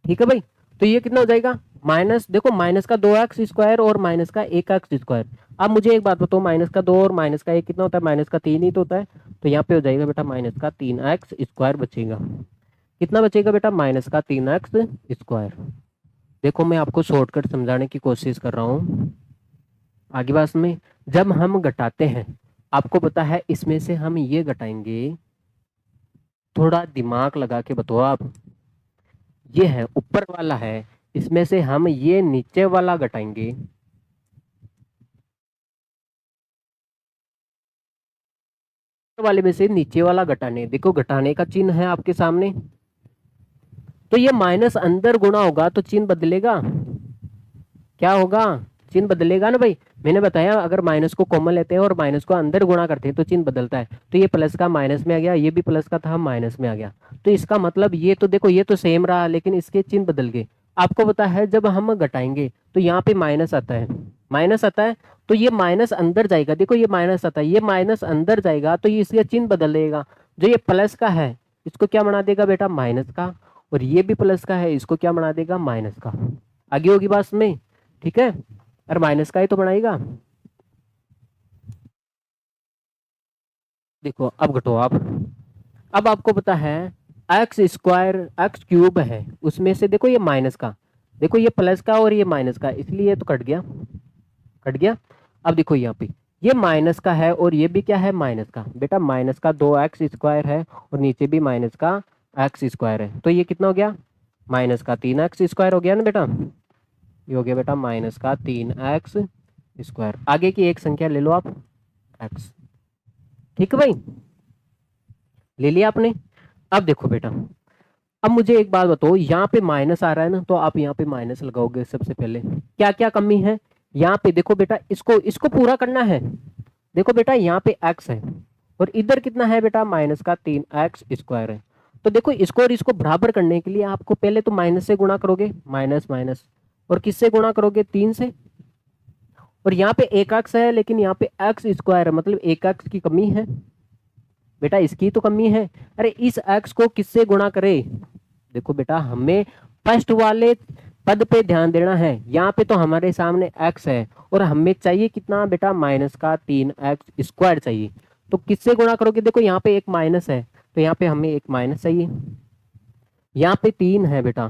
ठीक है भाई, तो ये कितना हो जाएगा, माइनस, देखो माइनस का दो एक्स स्क्वायर और माइनस का एक एक्स स्क्वायर। अब मुझे एक बात बताओ, माइनस का दो और माइनस का एक कितना होता है, माइनस का तीन ही तो होता है। तो यहाँ पे हो जाएगा बेटा माइनस का तीन एक्स स्क्वायर बचेगा, कितना बचेगा बेटा, माइनस का तीन एक्स स्क्वायर। देखो मैं आपको शॉर्टकट समझाने की कोशिश कर रहा हूँ। आगे बात में जब हम घटाते हैं, आपको पता है इसमें से हम ये घटाएंगे, थोड़ा दिमाग लगा के बताओ आप। ये है ऊपर वाला है, इसमें से हम ये नीचे वाला घटाएंगे, ऊपर वाले में से नीचे वाला घटाने, देखो घटाने का चिन्ह है आपके सामने, तो ये माइनस अंदर गुणा होगा तो चिन्ह बदलेगा, क्या होगा, चिन्ह बदलेगा ना भाई। मैंने बताया अगर माइनस को कॉमन लेते हैं और माइनस को अंदर गुणा करते हैं तो चिन्ह बदलता है। तो ये प्लस का माइनस में आ गया, ये भी प्लस का था माइनस में आ गया। तो इसका मतलब ये तो देखो ये तो सेम रहा लेकिन इसके चिन्ह बदल गए। आपको पता है जब हम घटाएंगे तो यहाँ पे माइनस आता है, माइनस आता है, तो ये माइनस अंदर जाएगा, देखो ये माइनस आता है, ये माइनस अंदर जाएगा तो ये इसका चिन्ह बदल देगा। जो ये प्लस का है इसको क्या बना देगा बेटा, माइनस का, और ये भी प्लस का है इसको क्या बना देगा, माइनस का। आगे होगी बात में, ठीक है, और माइनस का ही तो बनाएगा। देखो अब घटो आप, अब आपको पता है एक्स स्क्वायर एक्स क्यूब है, उसमें से देखो ये माइनस का, देखो ये प्लस का और ये माइनस का, इसलिए ये तो कट गया, कट गया। अब देखो यहाँ पे ये माइनस का है और ये भी क्या है, माइनस का, बेटा माइनस का 2x² है और नीचे भी माइनस का x² है, तो ये कितना हो गया, माइनस का 3x² हो गया ना बेटा, ये हो गया बेटा माइनस का 3x²। आगे की एक संख्या ले लो आप x, ठीक है भाई, ले लिया आपने। अब देखो बेटा, अब मुझे एक बात बताओ, यहाँ पे माइनस आ रहा है ना, तो आप यहाँ पे माइनस लगाओगे सबसे पहले, क्या क्या कमी है यहाँ पे, देखो बेटा इसको इसको पूरा करना है। देखो बेटा यहाँ पे x है और इधर कितना है बेटा, माइनस का 3x² है। तो देखो इसको और इसको बराबर करने के लिए आपको पहले तो माइनस से गुणा करोगे, माइनस माइनस, और किससे गुणा करोगे, 3 से। और यहाँ पे एक एक्स है लेकिन यहाँ पे x² है, मतलब एक एक्स की कमी है, बेटा इसकी तो कमी है। अरे इस एक्स को किससे गुणा करे, देखो बेटा हमें फर्स्ट वाले पद पे ध्यान देना है, यहाँ पे तो हमारे सामने x है और हमें चाहिए कितना बेटा, माइनस का 3x² चाहिए। तो किससे गुणा करोगे, देखो यहाँ पे एक माइनस है तो यहाँ पे हमें एक माइनस चाहिए, यहाँ पे 3 है बेटा,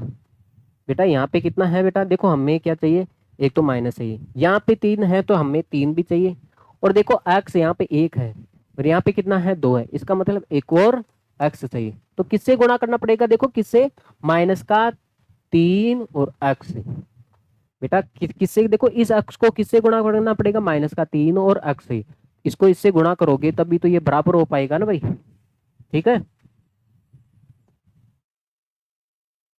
बेटा यहाँ पे कितना है बेटा, देखो हमें क्या चाहिए, एक तो माइनस चाहिए, यहाँ पे 3 है तो हमें 3 भी चाहिए, और देखो x यहाँ पे 1 है और यहाँ पे कितना है, 2 है, इसका मतलब एक और x चाहिए। तो किससे गुणा करना पड़ेगा, देखो किससे, माइनस का 3 और x से, बेटा किससे, देखो इस x को किससे गुणा करना पड़ेगा, माइनस का 3 और x से, इसको इससे गुणा करोगे तभी तो ये बराबर हो पाएगा ना भाई, ठीक है।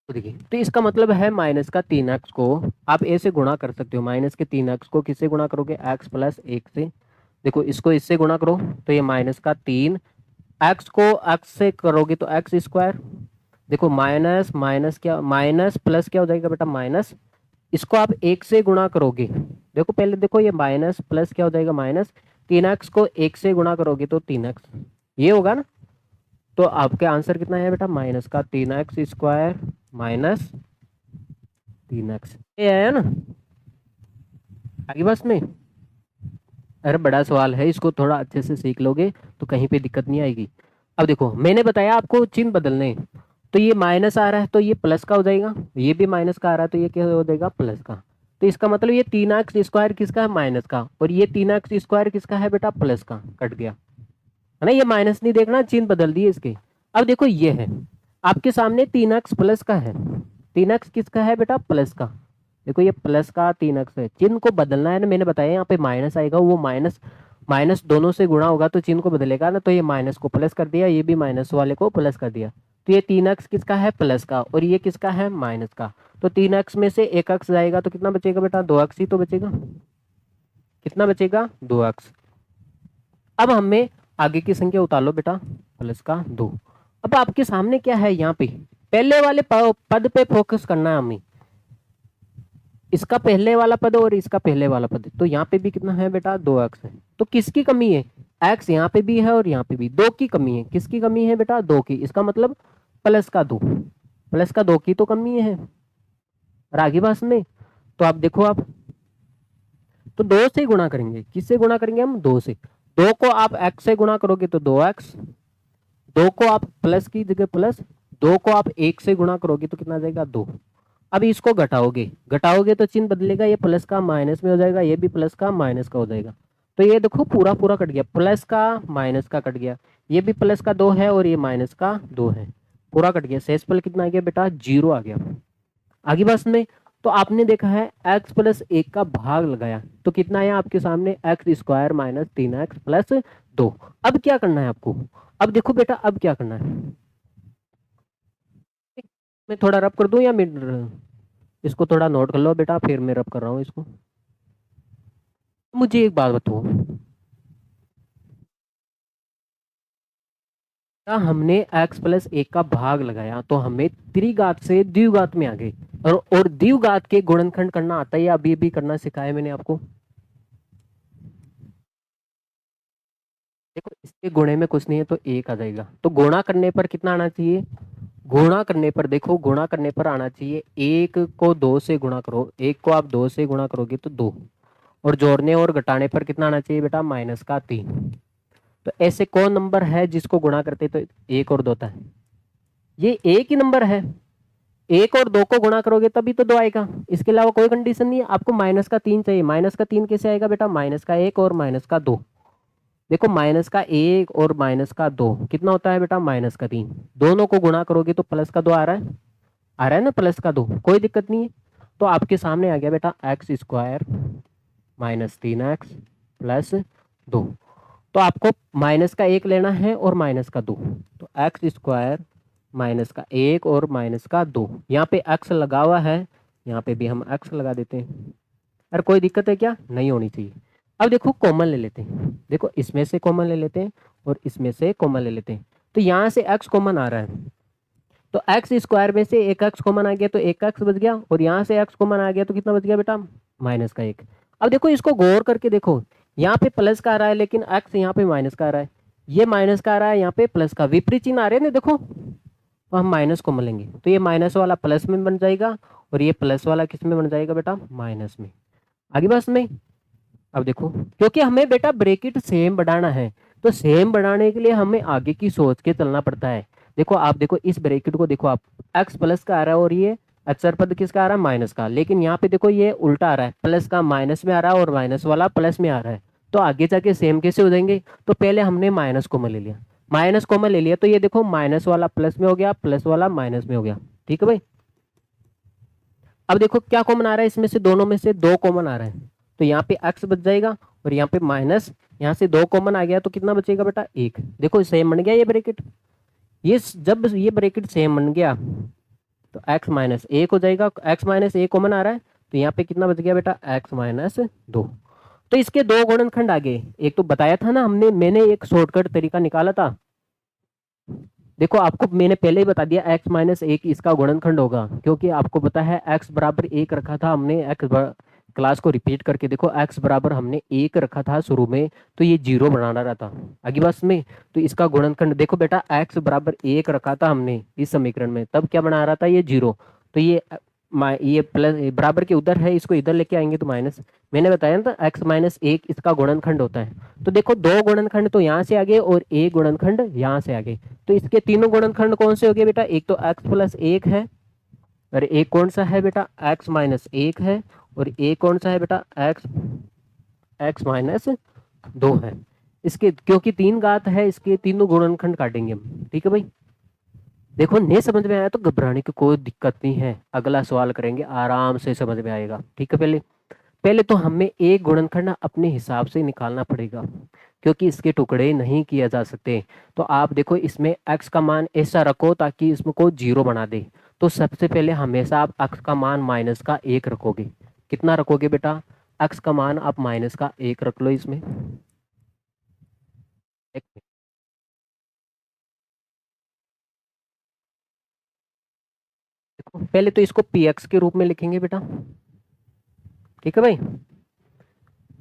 तो देखिए तो इसका मतलब है माइनस का 3x को आप ए से गुणा कर सकते हो, माइनस के 3x को किससे गुणा करोगे, x प्लस 1 से। देखो इसको इससे गुणा करो तो ये माइनस का 3, x को x से करोगे तो x²। देखो माइनस माइनस क्या, माइनस प्लस क्या हो जाएगा बेटा, माइनस, इसको आप 1 से गुणा करोगे, देखो पहले देखो ये माइनस प्लस क्या हो जाएगा, माइनस, 3x को 1 से गुणा करोगे तो 3x, ये होगा ना। तो आपके आंसर कितना है बेटा, माइनस का 3x² माइनस 3x, ये आया ना। आगे बस में, अरे बड़ा सवाल है, इसको थोड़ा अच्छे से सीख लोगे तो कहीं पे दिक्कत नहीं आएगी। अब देखो मैंने बताया आपको चिन्ह बदलने, तो ये माइनस आ रहा है तो ये प्लस का हो जाएगा, ये भी माइनस का आ रहा है तो ये क्या हो जाएगा, प्लस का। तो इसका मतलब ये 3x² किसका है, माइनस का, और ये 3x² किसका है बेटा, प्लस का, कट गया है ना, ये माइनस नहीं देखना, चिन्ह बदल दिए इसके। अब देखो ये है आपके सामने 3x प्लस का है, 3x किसका है बेटा, प्लस का, देखो ये प्लस का 3x है, चिन्ह को बदलना है ना, मैंने बताया यहाँ पे माइनस आएगा, वो माइनस माइनस दोनों से गुणा होगा तो चिन्ह को बदलेगा ना, तो ये माइनस को प्लस कर दिया, ये भी माइनस वाले को प्लस कर दिया। तो ये 3x किसका है, प्लस का, और ये किसका है, माइनस का। तो 3x में से एक x जाएगा तो कितना बचेगा बेटा, 2x ही तो बचेगा, कितना बचेगा, 2x। अब हमें आगे की संख्या उतार लो बेटा, प्लस का 2। अब आपके सामने क्या है, यहाँ पे पहले वाले पद पे फोकस करना है हमें, इसका पहले वाला पद और इसका पहले वाला पद, तो यहाँ पे भी कितना है बेटा, 2x है। तो किसकी कमी है, x यहाँ पे भी है और यहाँ पे भी, 2 की कमी है, किसकी कमी है बेटा, 2 की, इसका मतलब प्लस का 2, प्लस का 2 की तो कमी है। और आगे बात में, तो आप देखो आप, तो 2 से गुणा करेंगे, किससे गुणा करेंगे हम, 2 से, 2 को आप x से गुणा करोगे तो 2x, 2 को आप प्लस की जगह प्लस, 2 को आप 1 से गुणा करोगे तो कितना आ जाएगा, 2। अब इसको घटाओगे, घटाओगे तो चिन्ह बदलेगा, ये प्लस का माइनस में हो जाएगा, ये भी प्लस का माइनस का हो जाएगा। तो तो ये देखो पूरा पूरा कट गया, प्लस का माइनस का कट गया, ये भी प्लस का 2 है और ये माइनस का 2 है, पूरा कट गया। शेषफल कितना आ गया बेटा, 0 आ गया। आगे बात में, तो आपने देखा है x प्लस 1 का भाग लगाया तो कितना आया आपके सामने, x square minus 3x plus 2। अब क्या करना है आपको, अब देखो बेटा अब क्या करना है, मैं थोड़ा रब कर दूं या मैं इसको थोड़ा नोट कर लो बेटा, फिर मैं रब कर रहा हूँ इसको। मुझे एक बात बताओ, क्या हमने x प्लस 1 का भाग लगाया तो हमें त्रिघात से द्विघात में आ गए, और द्विघात के गुणनखंड करना आता है या अभी भी करना सिखाया मैंने आपको। देखो इसके गुणे में कुछ नहीं है तो 1 आ जाएगा, तो गुणा करने पर कितना आना चाहिए, गुणा करने पर देखो, गुणा करने पर आना चाहिए, 1 को 2 से गुणा करो, 1 को आप 2 से गुणा करोगे तो 2, और जोड़ने और घटाने पर कितना आना चाहिए बेटा, माइनस का 3। तो ऐसे कौन नंबर है जिसको गुणा करते तो 1 और 2 होता है, ये एक ही नंबर है, 1 और 2 को गुणा करोगे तभी तो 2 आएगा, इसके अलावा कोई कंडीशन नहीं है। आपको माइनस का 3 चाहिए, माइनस का 3 कैसे आएगा बेटा, माइनस का 1 और माइनस का 2। देखो माइनस का 1 और माइनस का 2 कितना होता है बेटा, माइनस का 3। दोनों को गुणा करोगे तो प्लस का 2 आ रहा है, आ रहा है ना, प्लस का 2, कोई दिक्कत नहीं है। तो आपके सामने आ गया बेटा x square minus 3x plus 2। तो आपको माइनस का 1 लेना है और माइनस का 2, तो एक्स स्क्वायर माइनस का 1 और माइनस का 2, यहाँ पे x लगा हुआ है, यहाँ पे भी हम x लगा देते हैं। अरे कोई दिक्कत है क्या, नहीं होनी चाहिए। अब देखो कॉमन ले लेते हैं, देखो इसमें से कॉमन ले लेते हैं और इसमें से कॉमन ले लेते हैं, तो यहाँ से x कॉमन आ रहा है, तो एक्स स्क्वायर में से एक एक्स कॉमन आ गया तो एक एक्स बच गया, और यहाँ से एक्स कॉमन आ गया तो कितना बच गया बेटा, माइनस का 1। अब देखो इसको गौर करके देखो, यहाँ पे प्लस का आ रहा है लेकिन एक्स यहाँ पे माइनस का आ रहा है, ये माइनस का आ रहा है, यहाँ पे प्लस का, विपरीत चिन्ह आ रहे हैं ना देखो, तो हम माइनस कॉमन लेंगे तो ये माइनस वाला प्लस में बन जाएगा और ये प्लस वाला किस में बन जाएगा बेटा, माइनस में। आगे बस में, अब देखो क्योंकि हमें बेटा ब्रैकेट सेम बढ़ाना है, तो सेम बढ़ाने के लिए हमें आगे की सोच के चलना पड़ता है। देखो आप देखो इस ब्रैकेट को देखो, आप x प्लस का आ रहा है और ये अक्षर पद किसका आ रहा है, माइनस का, लेकिन यहाँ पे देखो ये उल्टा आ रहा है, प्लस का माइनस में आ रहा है और माइनस वाला प्लस में आ रहा है, तो आगे जाके सेम कैसे हो जाएंगे। तो पहले हमने माइनस कॉमन ले लिया, माइनस कॉमन ले लिया तो ये देखो माइनस वाला प्लस में हो गया, प्लस वाला माइनस में हो गया, ठीक है भाई। अब देखो क्या कॉमन आ रहा है, इसमें से दोनों में से 2 कॉमन आ रहा है, तो यहाँ पे x बच जाएगा और यहाँ पे माइनस, यहाँ से 2 कॉमन आ गया तो कितना बचेगा बेटा, 1। देखो सेम बन गया ये ब्रैकेट, ये जब ये ब्रैकेट सेम बन गया तो x माइनस 1 हो जाएगा, x माइनस 1 कॉमन आ रहा है तो यहाँ पे कितना बच गया बेटा, x माइनस 2। तो इसके 2 गुणनखंड आ गए, एक तो बताया था ना हमने, मैंने एक शॉर्टकट तरीका निकाला था। देखो आपको मैंने पहले ही बता दिया x माइनस 1 इसका गुणनखंड होगा, क्योंकि आपको पता है x बराबर 1 रखा था हमने, क्लास को रिपीट करके देखो, x बराबर हमने 1 रखा था शुरू में, तो ये 0 बनाना रहता आगे बस में। तो इसका गुणनखंड देखो बेटा, x बराबर 1 रखा था हमने इस समीकरण में, तब क्या बना रहा था, ये 0। तो ये प्लस बराबर के उधर है, इसको इधर लेके आएंगे तो माइनस। मैंने बताया ना x माइनस 1 इसका गुणनखंड होता है। तो देखो 2 गुणनखंड तो यहाँ से आगे और 1 गुणनखंड यहाँ से आगे, तो इसके तीनों गुणनखंड कौन से हो गए बेटा, एक तो x प्लस 1 है, और एक कौन सा है बेटा, x माइनस 1 है, और एक कौन सा है बेटा, x माइनस 2 है। इसके क्योंकि 3 घात है, इसके तीनों गुणनखंड काटेंगे हम, ठीक है भाई। देखो नहीं समझ में आया तो घबराने की कोई दिक्कत नहीं है, अगला सवाल करेंगे आराम से समझ में आएगा, ठीक है। पहले पहले तो हमें एक गुणनखंड अपने हिसाब से निकालना पड़ेगा, क्योंकि इसके टुकड़े नहीं किए जा सकते। तो आप देखो इसमें x का मान ऐसा रखो ताकि इसमें को 0 बना दे। तो सबसे पहले हमेशा आप x का मान माइनस का 1 रखोगे, कितना रखोगे बेटा, x का मान आप माइनस का 1 रख लो इसमें। देखो पहले तो इसको px के रूप में लिखेंगे बेटा, ठीक है भाई।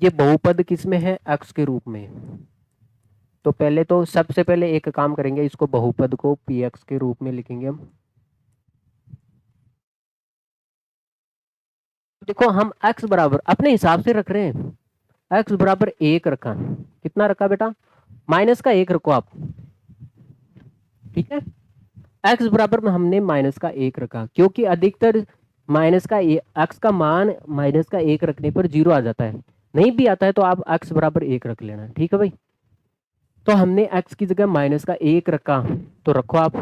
ये बहुपद किस में है, x के रूप में। तो पहले तो सबसे पहले एक काम करेंगे, इसको बहुपद को px के रूप में लिखेंगे हम। देखो हम x बराबर अपने हिसाब से रख रहे हैं, x बराबर 1 रखा, कितना रखा बेटा, माइनस का 1 रखो आप, ठीक है। x बराबर में हमने माइनस का 1 रखा, क्योंकि अधिकतर माइनस का x का मान माइनस का 1 रखने पर 0 आ जाता है, नहीं भी आता है तो आप x बराबर 1 रख लेना, ठीक है भाई। तो हमने x की जगह माइनस का 1 रखा, तो रखो आप।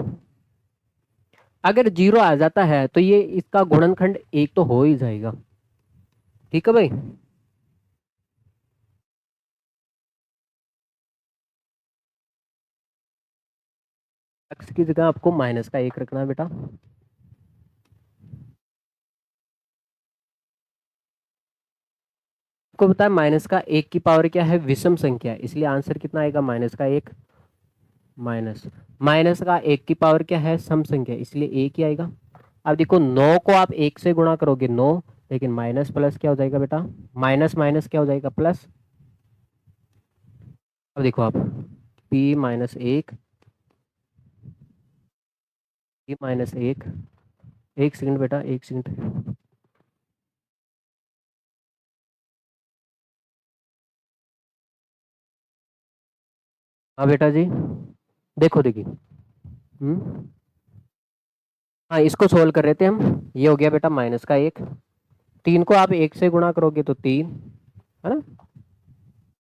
अगर 0 आ जाता है तो ये इसका गुणनखंड 1 तो हो ही जाएगा, ठीक है भाई। x की जगह आपको माइनस का 1 रखना है बेटा। आपको पता है माइनस का 1 की पावर क्या है, विषम संख्या, इसलिए आंसर कितना आएगा, माइनस का 1। माइनस माइनस का 1 की पावर क्या है, सम संख्या, इसलिए 1 ही आएगा। अब देखो 9 को आप 1 से गुणा करोगे 9, लेकिन माइनस प्लस क्या हो जाएगा बेटा, माइनस माइनस क्या हो जाएगा, प्लस। अब देखो आप p minus 1, p minus 1, 1 second बेटा, 1 सेकंड। हाँ बेटा जी, देखो देखिए। हाँ, इसको सोल्व कर रहे थे हम। ये हो गया बेटा माइनस का 1, 3 को आप 1 से गुणा करोगे तो 3, है ना,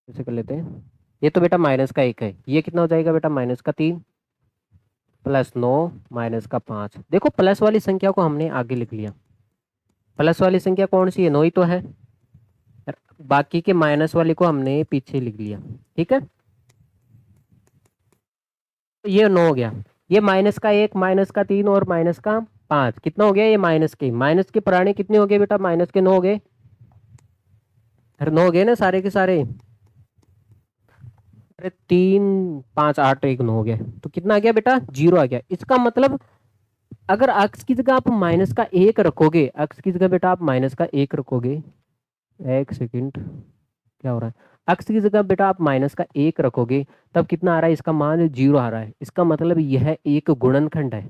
ऐसे कर लेते हैं। ये तो बेटा माइनस का 1 है, ये कितना हो जाएगा बेटा, माइनस का 3, प्लस 9, माइनस का 5। देखो प्लस वाली संख्या को हमने आगे लिख लिया, प्लस वाली संख्या कौन सी है, 9 ही तो है। बाकी के माइनस वाली को हमने पीछे लिख लिया, ठीक है। तो ये 9 हो गया, ये माइनस का 1, माइनस का 3 और माइनस का 5 कितना हो गया, ये माइनस के पुराने कितने हो गए बेटा, माइनस के 9 हो गए। अरे 9 हो गए ना सारे के सारे। अरे 3 5 8 1 9 हो गया, तो कितना आ गया बेटा, 0 आ गया। इसका मतलब अगर x की जगह आप माइनस का 1 रखोगे, x की जगह बेटा आप माइनस का 1 रखोगे, 1 सेकंड, क्या हो रहा है, x की जगह बेटा आप माइनस का 1 रखोगे, तब कितना आ रहा है, इसका मान 0 आ रहा है। इसका मतलब यह एक गुणनखंड है,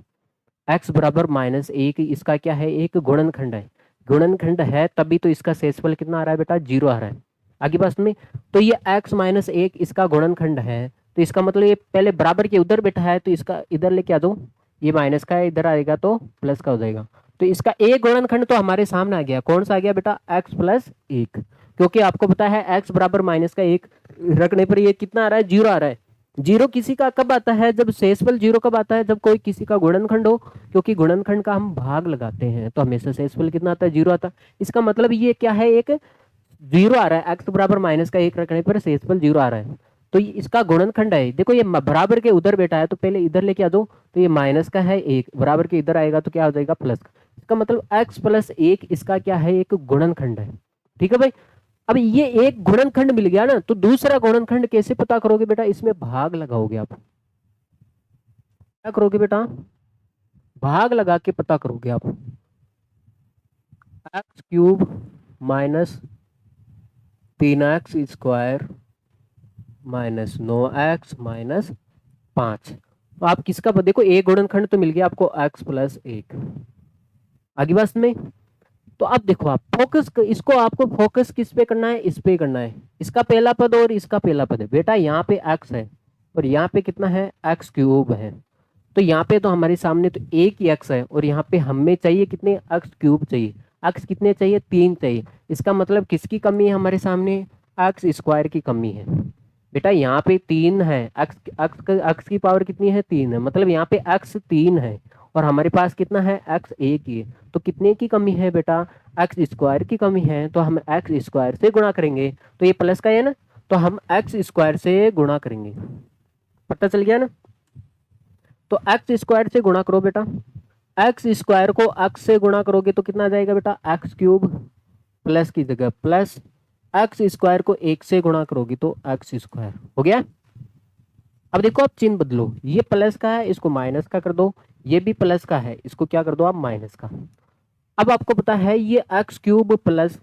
x बराबर -1, इसका क्या है, एक गुणनखंड है। गुणनखंड है तभी तो इसका शेषफल कितना आ रहा है बेटा, 0 आ रहा है। आगे बस में, तो ये x-1 इसका गुणनखंड है, तो इसका मतलब ये पहले बराबर के उधर बैठा है, तो इसका इधर लेके आ दो, ये माइनस का है, इधर आएगा तो प्लस का हो जाएगा। तो इसका एक गुणनखंड तो हमारे सामने आ गया, कौन सा आ गया बेटा, x+1। क्योंकि आपको पता है x बराबर -1 रखने पर ये कितना आ रहा है, 0 आ रहा है। 0 किसी का कब आता है, जब शेषफल 0 कब आता है, जब कोई किसी का गुणनखंड हो, क्योंकि गुणनखंड का हम भाग लगाते हैं तो हमेशा शेषफल कितना आता है, 0 आता है। इसका मतलब ये क्या है, एक 0 आ रहा है, x बराबर -1 रखने पर शेषफल 0 आ रहा है, तो ये इसका गुणनखंड है। देखो ये बराबर के उधर बैठा है, तो पहले इधर लेके आ दो, तो ये माइनस का है 1, बराबर के इधर आएगा तो क्या हो जाएगा, प्लस। इसका मतलब x+1 इसका क्या है, एक गुणनखंड है, ठीक है भाई। अब ये एक गुणनखंड मिल गया ना, तो दूसरा गुणनखंड कैसे पता करोगे बेटा, इसमें भाग लगाओगे आप। क्या करोगे बेटा, भाग लगा के पता करोगे आप। x³ minus 3x² -9x -5। तो आप किसका देखो, एक गुणनखंड तो मिल गया आपको, x+1। आगे बात में, तो अब देखो आप फोकस, इसको आपको फोकस किस पे करना है, इस पे करना है। इसका पहला पद और इसका पहला पद है बेटा, यहाँ पे x है और यहाँ पे कितना है, x³ है। तो यहाँ पे तो हमारे सामने तो एक ही x है, और यहाँ पे हमें चाहिए कितने, x³ चाहिए। x कितने चाहिए, 3 चाहिए। इसका मतलब किसकी कमी है हमारे सामने, x² की कमी है। बेटा यहाँ पे 3 है, x की पावर कितनी है, 3 है, मतलब यहाँ पे x 3 है, और हमारे पास कितना है, x 1 ही है। तो कितने की कमी है बेटा, x² की कमी है, तो हम x² से गुणा करेंगे। तो ये प्लस का है ना, तो हम x² से गुणा करेंगे, पता चल गया ना। तो x² से गुणा करो बेटा, x² को x से गुणा करोगे तो कितना आ जाएगा बेटा, x³ प्लस की जगह प्लस, x² को 1 से गुणा करोगे तो x² हो गया। अब देखो आप चिन्ह बदलो, ये प्लस का है, इसको माइनस का कर दो, ये भी प्लस का है, इसको क्या कर दो आप, माइनस का। अब आपको पता है ये x³ प्लस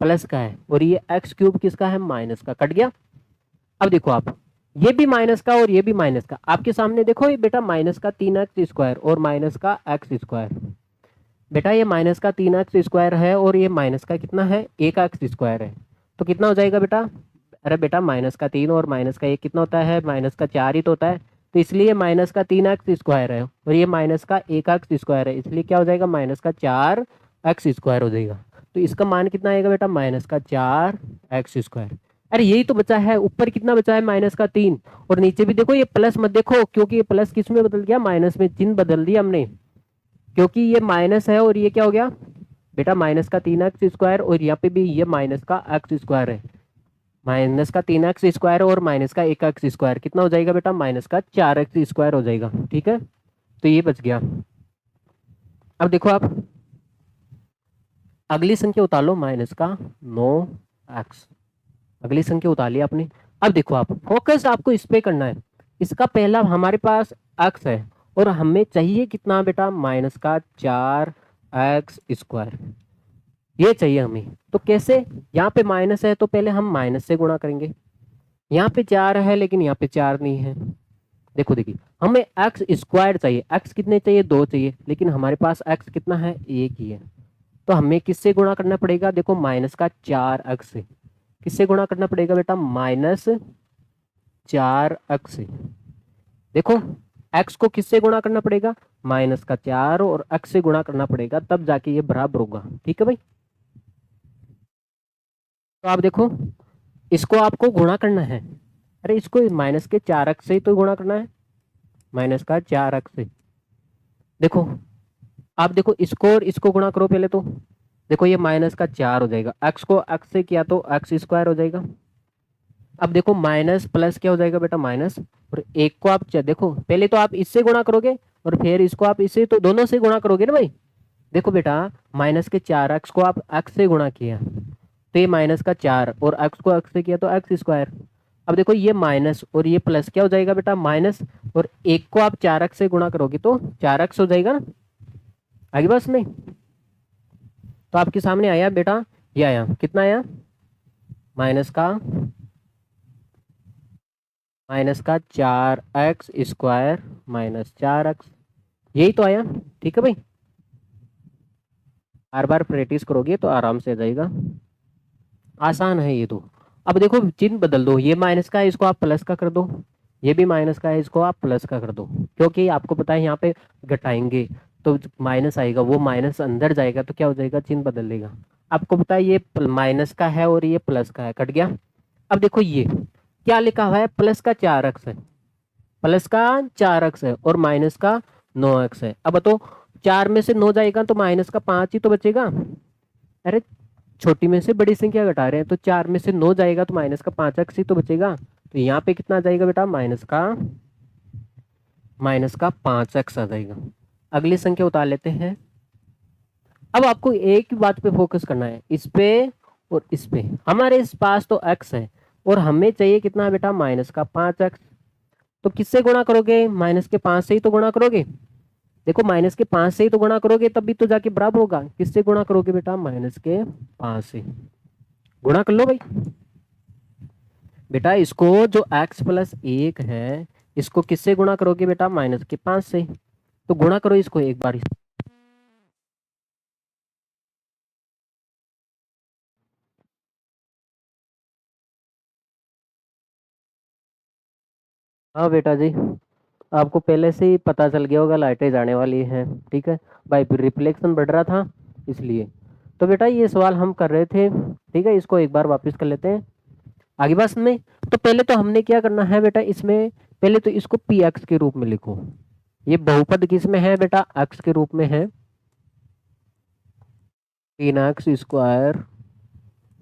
प्लस का है, और ये x³ किसका है, माइनस का, कट गया। अब देखो आप, ये भी माइनस का और ये भी माइनस का, आपके सामने देखो ये बेटा माइनस का 3x² और माइनस का x²। बेटा ये माइनस का 3x² है और ये माइनस का कितना है, 1x² है, तो कितना हो जाएगा बेटा, अरे बेटा माइनस का 3 और माइनस का 1 कितना होता है, माइनस का 4 ही तो होता है। तो इसलिए माइनस का 3x² है और ये माइनस का 1x² है, इसलिए क्या हो जाएगा, -4x² हो जाएगा। तो इसका मान कितना आएगा बेटा, माइनस का 4x²। अरे यही तो बचा है, ऊपर कितना बचा है, माइनस का 3। और नीचे भी देखो, ये प्लस मत देखो, क्योंकि ये प्लस किस में बदल गया, माइनस में, चिन्ह बदल दिया हमने, क्योंकि ये माइनस है और ये क्या हो गया बेटा, माइनस का 3x², और यहाँ पे भी ये माइनस का x² है। माइनस का 3x² और माइनस का 1x², कितना हो जाएगा बेटा, माइनस का 4x² हो जाएगा। ठीक है, तो ये बच गया। अब देखो आप अगली संख्या उतार लो, माइनस का 9x। अगली संख्या उतार लिया आपने। अब देखो आप फोकस आपको इस पे करना है। इसका पहला हमारे पास x है और हमें चाहिए कितना बेटा, माइनस का 4x², ये चाहिए हमें। तो कैसे, यहाँ पे माइनस है तो पहले हम माइनस से गुणा करेंगे। यहाँ पे 4 है लेकिन यहाँ पे 4 नहीं है। देखो देखिए, हमें x² चाहिए, x कितने चाहिए, 2 चाहिए, लेकिन हमारे पास x कितना है, 1 ही है। तो हमें किससे गुणा करना पड़ेगा, देखो माइनस का 4x से। किससे गुणा करना पड़ेगा बेटा, -4x से। देखो x को किससे गुणा करना पड़ेगा, माइनस का 4 और x से गुणा करना पड़ेगा, तब जाके ये बराबर होगा। ठीक है भाई, तो आप देखो इसको आपको गुणा करना है। अरे इसको माइनस के 4x से ही तो गुणा करना है, माइनस का 4x से। देखो आप देखो इसको और इसको गुणा करो पहले तो। देखो ये माइनस का 4 हो जाएगा, x को x से किया तो x² हो जाएगा। अब देखो माइनस प्लस क्या हो जाएगा बेटा, माइनस, और एक को आप देखो पहले तो आप इससे गुणा करोगे और फिर इसको आप इससे, तो दोनों से गुणा करोगे ना भाई। देखो बेटा माइनस के 4x को आप x से गुणा किया तो ये माइनस का 4, और x को x से किया तो x²। अब देखो ये माइनस और ये प्लस क्या हो जाएगा बेटा, माइनस, और एक को आप 4x से गुणा करोगे तो 4x हो जाएगा ना। आगे बस में, तो आपके सामने आया बेटा, ये आया, कितना आया, माइनस का 4x² -4x, यही तो आया। ठीक है भाई, बार बार प्रैक्टिस करोगे तो आराम से आ जाएगा, आसान है ये तो। अब देखो चिन्ह बदल दो, ये माइनस का है इसको आप प्लस का कर दो, ये भी माइनस का है इसको आप प्लस का कर दो, क्योंकि आपको पता है यहाँ पे घटाएंगे तो माइनस आएगा, वो माइनस अंदर जाएगा तो क्या हो जाएगा, चिन्ह बदल देगा। आपको पता है ये माइनस का है और ये प्लस का है, कट गया। अब देखो ये क्या लिखा हुआ है, प्लस का 4x है, प्लस का 4x है और माइनस का 9x है। अब बताओ 4 में से 9 जाएगा तो माइनस का 5 ही तो बचेगा। अरे छोटी में से बड़ी संख्या घटा रहे हैं तो 4 में से 9 जाएगा तो माइनस का 5x ही तो बचेगा। तो यहाँ पे कितना आ जाएगा बेटा, माइनस का 5x आ जाएगा। अगली संख्या उतार लेते हैं। अब आपको एक ही बात पे फोकस करना है, इस पे और इस पे। हमारे इस पास तो x है और हमें चाहिए कितना बेटा, माइनस का 5x। तो किससे गुणा करोगे, माइनस के 5 से ही तो गुणा करोगे। देखो माइनस के 5 से ही तो गुणा करोगे तब भी तो जाके बराबर होगा। किससे गुणा करोगे बेटा, माइनस के 5 से गुणा कर लो भाई। बेटा इसको जो x+1 है इसको किससे गुणा करोगे बेटा, माइनस के 5 से। तो गुणा करो इसको एक बार। हाँ बेटा जी, आपको पहले से ही पता चल गया होगा लाइटें जाने वाली हैं। ठीक है भाई, रिफ्लेक्शन बढ़ रहा था इसलिए। तो बेटा ये सवाल हम कर रहे थे, ठीक है, इसको एक बार वापस कर लेते हैं आगे बात में। तो पहले तो हमने क्या करना है बेटा, इसमें पहले तो इसको px के रूप में लिखो। ये बहुपद किस में है बेटा, x के रूप में है, 3x²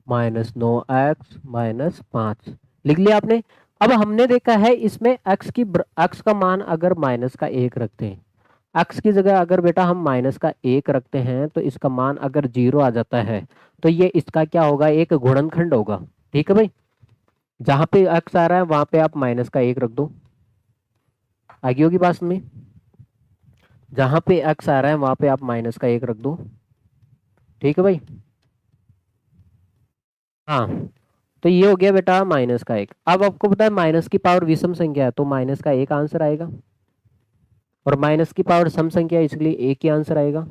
-9x -5 लिख लिया आपने। अब हमने देखा है इसमें x का मान अगर माइनस का 1 रखते हैं, x की जगह अगर बेटा हम माइनस का 1 रखते हैं तो इसका मान अगर 0 आ जाता है तो ये इसका क्या होगा, एक गुणनखंड होगा। ठीक है भाई, जहां पे x आ रहा है वहां पे आप माइनस का 1 रख दो, आगे होगी बात में। जहां पे x आ रहा है वहां पे आप माइनस का 1 रख दो। ठीक है भाई, हाँ, तो ये हो गया बेटा माइनस का 1। अब आपको पता है माइनस की पावर विषम संख्या है तो माइनस का 1 आंसर आएगा, और माइनस की पावर सम संख्या है इसलिए 1 ही आंसर आएगा।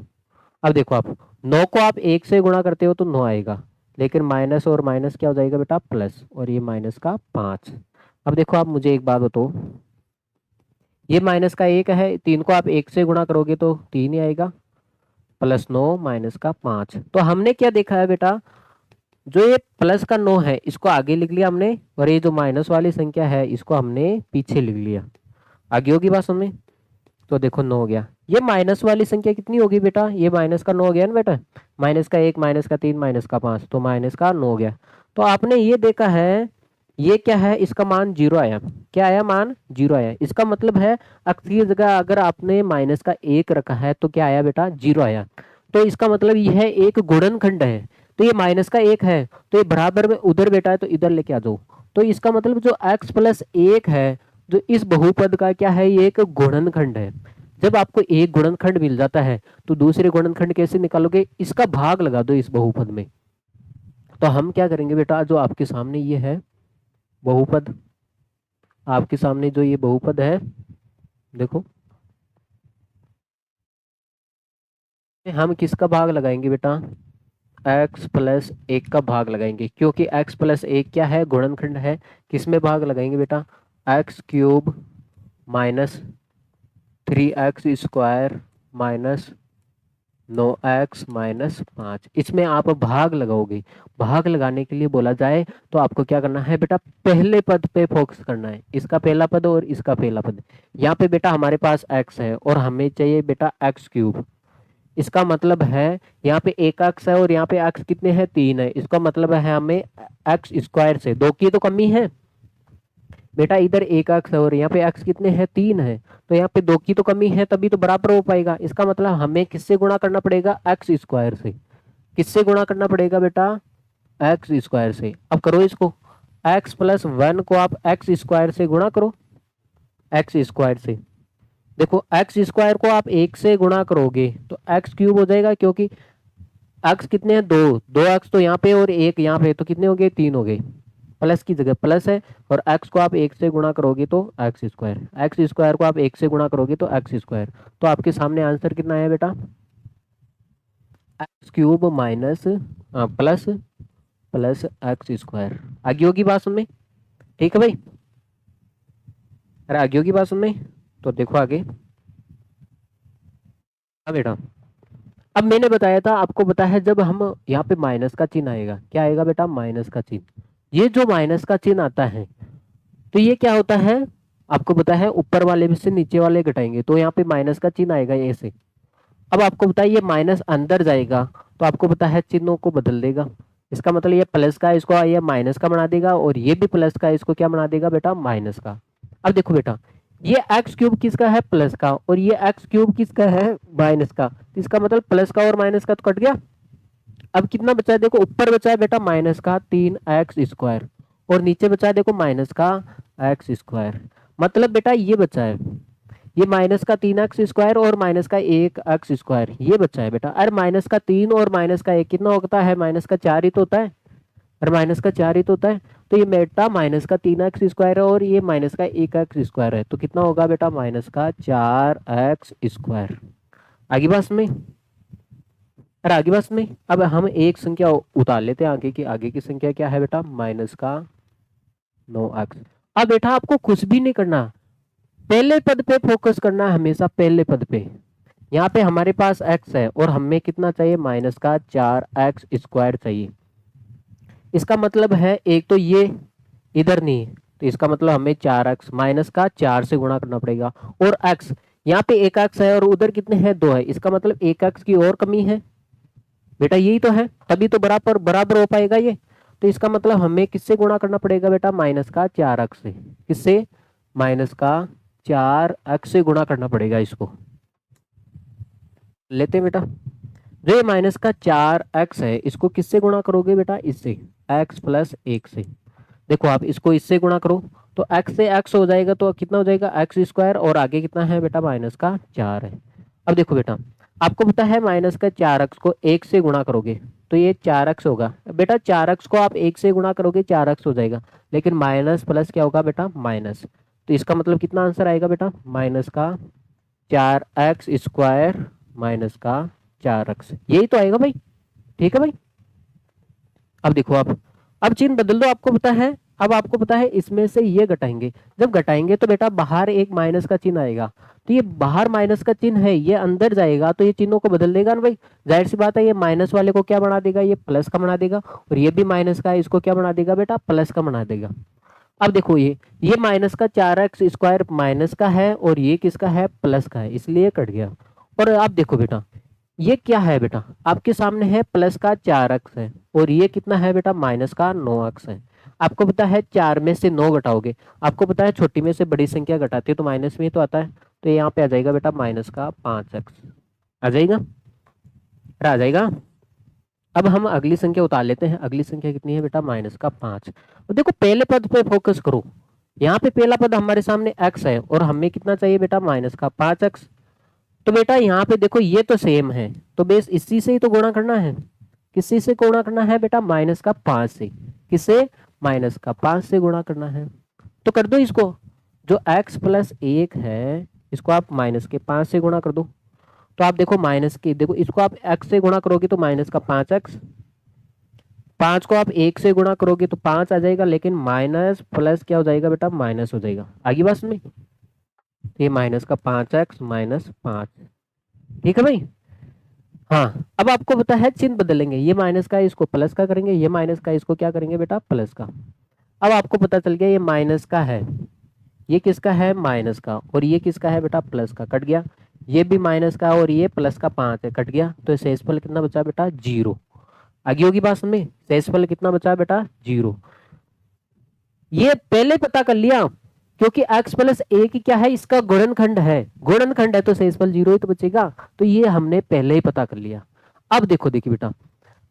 अब देखो आप 9 को आप 1 से गुणा करते हो तो 9 आएगा, लेकिन माइनस और माइनस क्या हो जाएगा बेटा, प्लस, और ये माइनस का 5। अब देखो आप मुझे एक बात बताओ, ये माइनस का 1 है, 3 को आप 1 से गुणा करोगे तो 3 ही आएगा, +9 माइनस का 5। तो हमने क्या देखा है बेटा, जो ये प्लस का 9 है इसको आगे लिख लिया हमने, और ये जो माइनस वाली संख्या है इसको हमने पीछे लिख लिया। आगे होगी बात समझ में? तो देखो 9 हो गया। ये माइनस वाली संख्या कितनी होगी बेटा, ये माइनस का 9 हो गया ना बेटा, माइनस का 1 माइनस का 3 माइनस का 5, तो माइनस का 9 हो गया। तो आपने ये देखा है, ये क्या है, इसका मान 0 आया। क्या आया, मान 0 आया। इसका मतलब है अक्स की जगह अगर आपने माइनस का 1 रखा है तो क्या आया बेटा, 0 आया। तो इसका मतलब यह एक गुणनखंड है। तो ये माइनस का 1 है, तो ये बराबर में उधर बेटा है तो इधर लेके आ जाओ। तो इसका मतलब जो x प्लस 1 है, जो इस बहुपद का क्या है, ये एक गुणनखंड है। जब आपको एक गुणनखंड मिल जाता है तो दूसरे गुणनखंड कैसे निकालोगे, इसका भाग लगा दो इस बहुपद में। तो हम क्या करेंगे बेटा, जो आपके सामने ये है बहुपद, आपके सामने जो ये बहुपद है देखो, हम किसका भाग लगाएंगे बेटा, x प्लस 1 का भाग लगाएंगे, क्योंकि x प्लस 1 क्या है, गुणनखंड है। किस में भाग लगाएंगे बेटा, x cube minus 3x² minus 9x minus 5, इसमें आप भाग लगाओगे। भाग लगाने के लिए बोला जाए तो आपको क्या करना है बेटा, पहले पद पे फोकस करना है, इसका पहला पद और इसका पहला पद। यहाँ पे बेटा हमारे पास x है और हमें चाहिए बेटा एक्स क्यूब। इसका मतलब है यहाँ पे एक एक्स है और यहाँ पे एक्स कितने हैं, 3 है। इसका मतलब है हमें x² से 2 की तो कमी है बेटा, इधर एक एक्स है और यहाँ पे एक्स कितने हैं, 3 है। तो यहाँ पे 2 की तो कमी है, तभी तो बराबर हो पाएगा। इसका मतलब हमें किससे गुणा करना पड़ेगा, x² से। किससे गुणा करना पड़ेगा बेटा, x² से। अब करो इसको, x प्लस 1 को आप x² से गुणा करो, x² से। देखो x² को आप 1 से गुणा करोगे तो एक्स क्यूब हो जाएगा, क्योंकि एक्स कितने हैं, 2, 2 एक्स तो यहाँ पे और 1 यहाँ पे, तो कितने हो गए, 3 हो गए। प्लस की जगह प्लस है, और x को आप 1 से गुणा करोगे तो x² को आप 1 से गुणा करोगे तो x²। तो आपके सामने आंसर कितना है बेटा, x cube minus plus plus x²। आगे होगी बात सुन में, ठीक है भाई? अरे आगे होगी बात सुन में, तो देखो आगे। हाँ बेटा, अब मैंने बताया था, आपको बताया है, जब हम यहाँ पे माइनस का चिन्ह आएगा, क्या आएगा बेटा, माइनस का चिन्ह। ये जो माइनस का चिन्ह आता है तो ये क्या होता है, आपको पता है, ऊपर वाले में से नीचे वाले घटाएंगे तो यहाँ पे माइनस का चिन्ह आएगा ऐसे। अब आपको पता है ये माइनस अंदर जाएगा तो आपको पता है चिन्हों को बदल देगा। इसका मतलब ये प्लस का इसको ये माइनस का बना देगा, और ये भी प्लस का इसको क्या बना देगा बेटा, माइनस का। अब देखो बेटा, ये एक्स क्यूब किसका है, प्लस का, और ये एक्स क्यूब किसका है, माइनस का। तो इसका मतलब प्लस का और माइनस का तो कट गया। अब कितना बचा है, देखो ऊपर बचा है बेटा माइनस का 3x², और नीचे बचा है देखो माइनस का x²। मतलब बेटा ये बचा है, ये माइनस का 3x² और माइनस का 1x², ये बचा है बेटा। अरे माइनस का 3 और माइनस का 1 कितना होता है, माइनस का 4 ही तो होता है, और माइनस का 4 ही तो होता है। तो ये बेटा माइनस का 3x² है और ये माइनस का 1x² है, तो कितना होगा बेटा, माइनस का 4x²। आगे बात में, अरे आगे बस में, अब हम एक संख्या उतार लेते हैं आगे की। आगे की संख्या क्या है बेटा, माइनस का 9x। अब बेटा आपको कुछ भी नहीं करना, पहले पद पे फोकस करना है हमेशा, पहले पद पे। यहाँ पे हमारे पास x है और हमें कितना चाहिए, माइनस का 4x² चाहिए। इसका मतलब है एक तो ये इधर नहीं है, तो इसका मतलब हमें 4x माइनस का 4 से गुणा करना पड़ेगा। और x, यहाँ पे एक x है और उधर कितने हैं, 2 है। इसका मतलब एक x की और कमी है बेटा, यही तो है, तभी तो बराबर बराबर हो पाएगा ये। तो इसका मतलब हमें किससे गुणा करना पड़ेगा बेटा, माइनस का 4x से। किससे, माइनस का 4x से गुणा करना पड़ेगा इसको। लेते हैं बेटा, जो ये माइनस का 4x है इसको किससे गुणा करोगे बेटा, इससे, x प्लस 1 से। देखो आप इसको इससे गुणा करो तो x से x हो जाएगा, तो कितना हो जाएगा, x², और आगे कितना है बेटा, माइनस का 4 है। अब देखो बेटा, आपको पता है माइनस का 4x को 1 से गुणा करोगे तो ये 4x होगा बेटा। 4x को आप 1 से गुणा करोगे 4x हो जाएगा, लेकिन माइनस प्लस क्या होगा बेटा, माइनस। तो इसका मतलब कितना आंसर आएगा बेटा, माइनस का 4x² माइनस का 4x, यही तो आएगा भाई, ठीक है भाई। अब देखो आप, अब चिन्ह बदल दो, आपको पता है। अब आपको पता है इसमें से ये घटाएंगे, जब घटाएंगे तो बेटा बाहर एक माइनस का चिन्ह आएगा, तो ये बाहर माइनस का चिन्ह है, ये अंदर जाएगा तो ये चिन्हों को बदल देगा ना भाई। जाहिर सी बात है, ये माइनस वाले को क्या बना देगा, ये प्लस का बना देगा, और ये भी माइनस का है, इसको क्या बना देगा बेटा, प्लस का बना देगा। अब देखो ये माइनस का 4x² माइनस का है और ये किसका है, प्लस का है, इसलिए कट गया। और आप देखो बेटा, ये क्या है बेटा, आपके सामने है प्लस का 4x है, और ये कितना है बेटा, माइनस का 9x है। आपको पता है 4 में से 9 घटाओगे, आपको पता है छोटी में से बड़ी संख्या घटाती है तो माइनस में ही तो आता है, तो यहाँ पे आ जाएगा बेटा माइनस का 5x आ जाएगा, आ जाएगा। अब हम अगली संख्या उतार लेते हैं। अगली संख्या कितनी है बेटा, माइनस का 5। तो देखो पहले पद पे फोकस करो, यहाँ पे पहला पद हमारे सामने x है और हमें कितना चाहिए बेटा, माइनस का 5x। तो बेटा यहाँ पे देखो ये तो सेम है, तो बेस इसी से ही तो गुणा करना है। किसी से गुणा करना है बेटा, माइनस का 5 से। किससे, माइनस का 5 से गुणा करना है। तो कर दो इसको, जो x प्लस 1 है इसको आप माइनस के 5 से गुणा कर दो। तो आप देखो माइनस के, देखो इसको आप x से गुणा करोगे तो माइनस का 5x, 5 को आप 1 से गुणा करोगे तो 5 आ जाएगा, लेकिन माइनस प्लस क्या हो जाएगा बेटा, माइनस हो जाएगा। आगे बात में ये माइनस का 5x माइनस 5, ठीक है भाई। हाँ, अब आपको पता है चिन्ह बदलेंगे, ये माइनस का है इसको प्लस का करेंगे, ये माइनस का इसको क्या करेंगे बेटा, प्लस का। अब आपको पता चल गया ये माइनस का है, ये किसका है, माइनस का, और ये किसका है बेटा, प्लस का, कट गया। ये भी माइनस का और ये प्लस का 5 है, कट गया। तो शेषफल कितना बचा बेटा, 0। आगे होगी बात समझ में, शेषफल कितना बचा बेटा, 0। ये पहले पता कर लिया, क्योंकि x प्लस ए की क्या है, इसका गुणनखंड है, गुणनखंड है तो शेषफल 0 ही तो बचेगा। तो ये हमने पहले ही पता कर लिया। अब देखो, देखिए बेटा,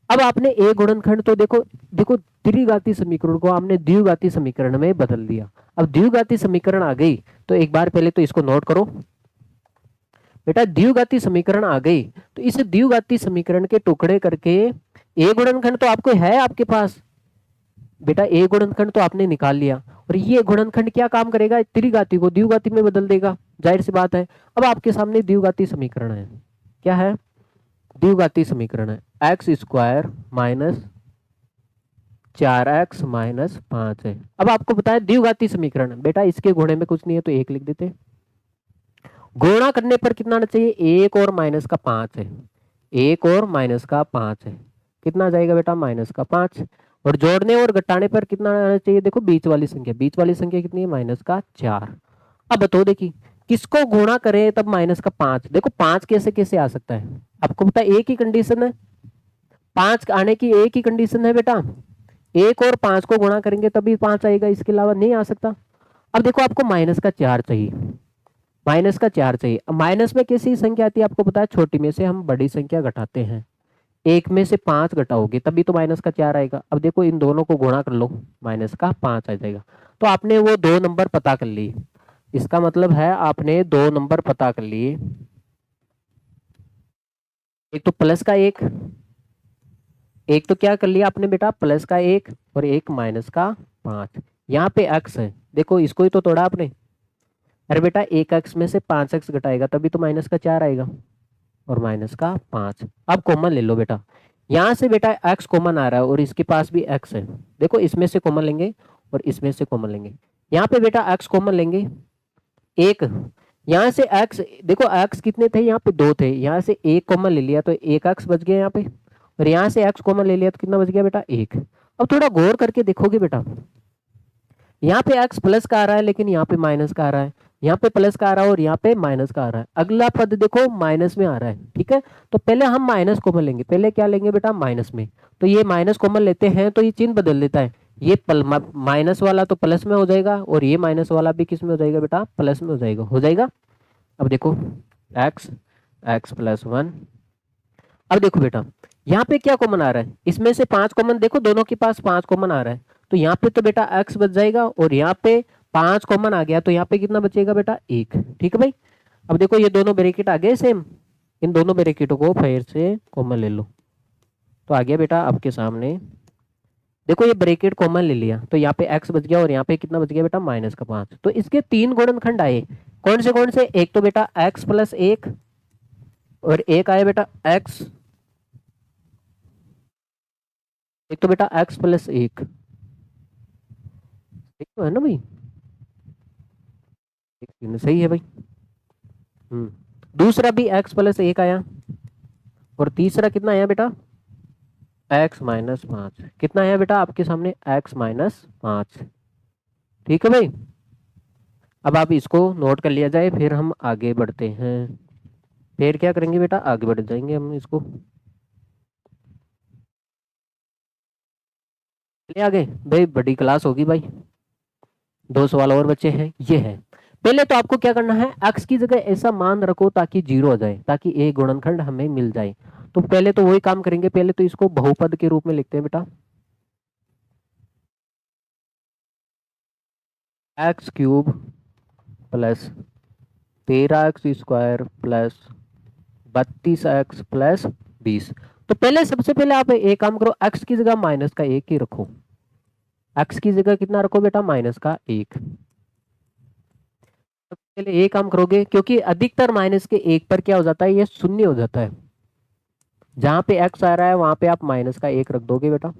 अब आपने ए गुणनखंड तो देखो, देखो त्रिघाती समीकरण को हमने द्विघाती समीकरण में बदल दिया। अब द्विघाती समीकरण आ गई तो एक बार पहले तो इसको नोट करो बेटा, द्विघाती समीकरण आ गई तो इस द्विघाती समीकरण के टुकड़े करके ए गुणनखंड तो आपको है आपके पास बेटा, ए गुणनखंड तो आपने निकाल लिया, और ये गुणनखंड क्या काम करेगा, त्रिघाती को द्विघाती में बदल देगा, जाहिर सी बात है। अब आपके सामने द्विघाती समीकरण है, क्या है, द्विघाती समीकरण है, x² माइनस 4x माइनस 5 है। अब आपको पता है द्विघाती समीकरण बेटा, इसके गुणे में कुछ नहीं है तो 1 लिख देते। गुणा करने पर कितना आना चाहिए, 1 और माइनस का 5 है, 1 और माइनस का 5 है, कितना आ जाएगा बेटा, माइनस का 5। और जोड़ने और घटाने पर कितना आना चाहिए, देखो बीच वाली संख्या, बीच वाली संख्या कितनी है, माइनस का 4। अब बताओ, देखिए किसको गुणा करें तब माइनस का 5, देखो 5 कैसे कैसे आ सकता है, आपको पता है एक ही कंडीशन है, 5 आने की एक ही कंडीशन है बेटा, 1 और 5 को गुणा करेंगे तभी 5 आएगा, इसके अलावा नहीं आ सकता। अब देखो आपको माइनस का 4 चाहिए, माइनस का 4 चाहिए। अब माइनस में कैसी संख्या आती है, आपको पता है छोटी में से हम बड़ी संख्या घटाते हैं, 1 में से 5 घटाओगे तभी तो माइनस का 4 आएगा। अब देखो इन दोनों को गुणा कर लो, माइनस का 5 आ जाएगा। तो आपने वो 2 नंबर पता कर लिए, इसका मतलब है आपने 2 नंबर पता कर लिए, एक तो प्लस का एक तो क्या कर लिया आपने बेटा, प्लस का 1 और एक माइनस का 5। यहाँ पे x है, देखो इसको ही तो तोड़ा आपने। अरे बेटा 1x में से 5x घटाएगा तभी तो माइनस का 4 आएगा, और माइनस का 5। अब कॉमन ले लो बेटा, यहाँ से बेटा x कॉमन आ रहा है और इसके पास भी x है, देखो इसमें से कॉमन लेंगे और इसमें से कॉमन लेंगे। यहाँ पे बेटा x कॉमन लेंगे, एक, यहाँ से x, देखो x कितने थे, यहाँ पे 2 थे, यहाँ से एक कॉमन ले लिया तो 1x बच गया यहाँ पे, और यहाँ से x कॉमन ले लिया तो कितना बच गया बेटा, 1। अब थोड़ा गौर करके देखोगे बेटा, यहाँ पे x प्लस का आ रहा है लेकिन यहाँ पे माइनस का आ रहा है, यहाँ पे प्लस का आ रहा है और यहाँ पे माइनस का आ रहा है, अगला पद देखो माइनस में आ रहा है, ठीक है। तो पहले हम माइनस कॉमन लेंगे, पहले क्या लेंगे बेटा, माइनस में, तो ये माइनस कॉमन लेते हैं तो ये चिन्ह बदल देता है, ये माइनस वाला तो प्लस में हो जाएगा और ये माइनस वाला भी किस में हो जाएगा बेटा, प्लस में हो जाएगा। अब देखो x प्लस 1। अब देखो बेटा यहाँ पे क्या कॉमन आ रहा है, इसमें से 5 कॉमन, देखो दोनों के पास 5 कॉमन आ रहा है, तो यहाँ पे तो बेटा x बच जाएगा और यहाँ पे 5 कॉमन आ गया तो यहाँ पे कितना बचेगा बेटा, 1, ठीक है भाई। अब देखो ये दोनों ब्रैकेट आ गए सेम, इन दोनों ब्रैकेटों को फिर से कॉमन ले लो, तो आ गया बेटा आपके सामने, देखो ये ब्रैकेट कॉमन ले लिया तो यहाँ पे x बच गया और यहाँ पे कितना बच गया बेटा, माइनस का 5। तो इसके 3 गुणनखंड आए, कौन से, एक तो बेटा x प्लस 1 और एक आया बेटा x, एक तो बेटा x प्लस 1, ठीक तो है ना भाई, सही है भाई। दूसरा भी x प्लस 1 आया, और तीसरा कितना आया बेटा, x माइनस 5। कितना आया बेटा आपके सामने, x माइनस 5। ठीक है भाई, अब आप इसको नोट कर लिया जाए, फिर हम आगे बढ़ते हैं। फिर क्या करेंगे बेटा, आगे बढ़ जाएंगे हम इसको ले आगे। भाई बड़ी क्लास होगी भाई, 2 सवाल और बच्चे हैं। ये है, पहले तो आपको क्या करना है, x की जगह ऐसा मान रखो ताकि 0 हो जाए, ताकि एक गुणनखंड हमें मिल जाए। तो पहले तो वही काम करेंगे, पहले तो इसको बहुपद के रूप में लिखते हैं बेटा, x cube plus 13x² plus 32x plus 20। तो पहले सबसे पहले आप एक काम करो, x की जगह माइनस का 1 ही रखो। x की जगह कितना रखो बेटा, माइनस का 1। तो पहले ये काम करोगे, क्योंकि अधिकतर माइनस के 1 पर क्या हो जाता है, ये शून्य हो जाता है। जहां पे x आ रहा है वहां पे आप माइनस का 1 रख दोगे बेटा।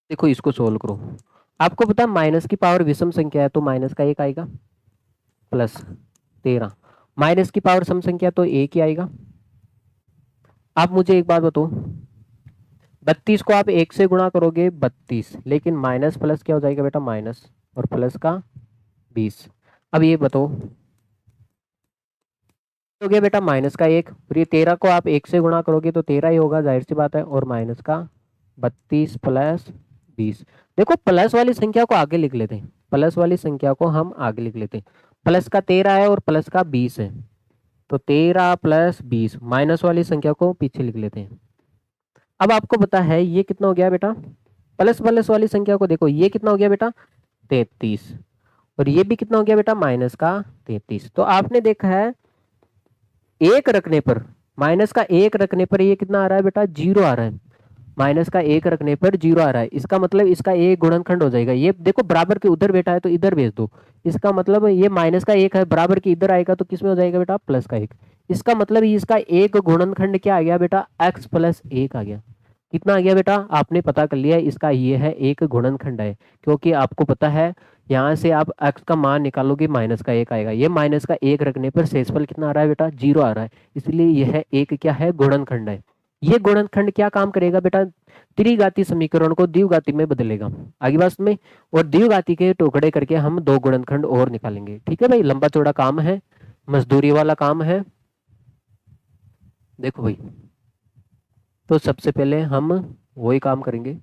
देखो इसको सोल्व करो, आपको पता है माइनस की पावर विषम संख्या है तो माइनस का 1 आएगा, प्लस 13 माइनस की पावर सम संख्या तो 1 ही आएगा। आप मुझे एक बात बताओ, 32 को आप 1 से गुणा करोगे 32, लेकिन माइनस प्लस क्या हो जाएगा बेटा, माइनस और प्लस का 20। अब ये बताओ, हो गया बेटा माइनस का 1, और ये 13 को आप 1 से गुणा करोगे तो 13 ही होगा, जाहिर सी बात है, और माइनस का 32 प्लस 20। देखो प्लस वाली संख्या को आगे लिख लेते हैं, प्लस वाली संख्या को हम आगे लिख लेते हैं। प्लस का 13 है और प्लस का 20 है, तो 13 प्लस 20, माइनस वाली संख्या को पीछे लिख लेते हैं। अब आपको पता है ये कितना हो गया बेटा, प्लस प्लस वाली संख्या को देखो, ये कितना हो गया बेटा, 33, और ये भी कितना हो गया बेटा, माइनस का 33। तो आपने देखा है एक रखने पर, माइनस का 1 रखने पर ये कितना आ रहा है बेटा, 0 आ रहा है। माइनस का 1 रखने पर 0 आ रहा है, इसका मतलब इसका एक गुणनखंड हो जाएगा। ये देखो बराबर के उधर बेटा है तो इधर भेज दो, इसका मतलब ये माइनस का 1 है, बराबर के इधर आएगा तो किसमें हो जाएगा बेटा, प्लस का 1। इसका मतलब इसका एक गुणनखंड क्या आ गया बेटा, x प्लस 1 आ गया। कितना आ गया बेटा, आपने पता कर लिया, इसका ये है एक गुणनखंड है, क्योंकि आपको पता है यहाँ से आप x का मान निकालोगे माइनस का 1 आएगा, ये माइनस का 1 रखने पर शेषफल कितना आ रहा है बेटा, 0 आ रहा है, इसलिए यह एक क्या है, गुणनखंड है। ये गुणनखंड क्या काम करेगा बेटा, त्रिघाती समीकरण को द्विघाती में बदलेगा, आगे बात में, और द्विघाती के टुकड़े करके हम 2 गुणनखंड और निकालेंगे। ठीक है भाई, लंबा चौड़ा काम है, मजदूरी वाला काम है। देखो भाई, तो सबसे पहले हम वही काम करेंगे।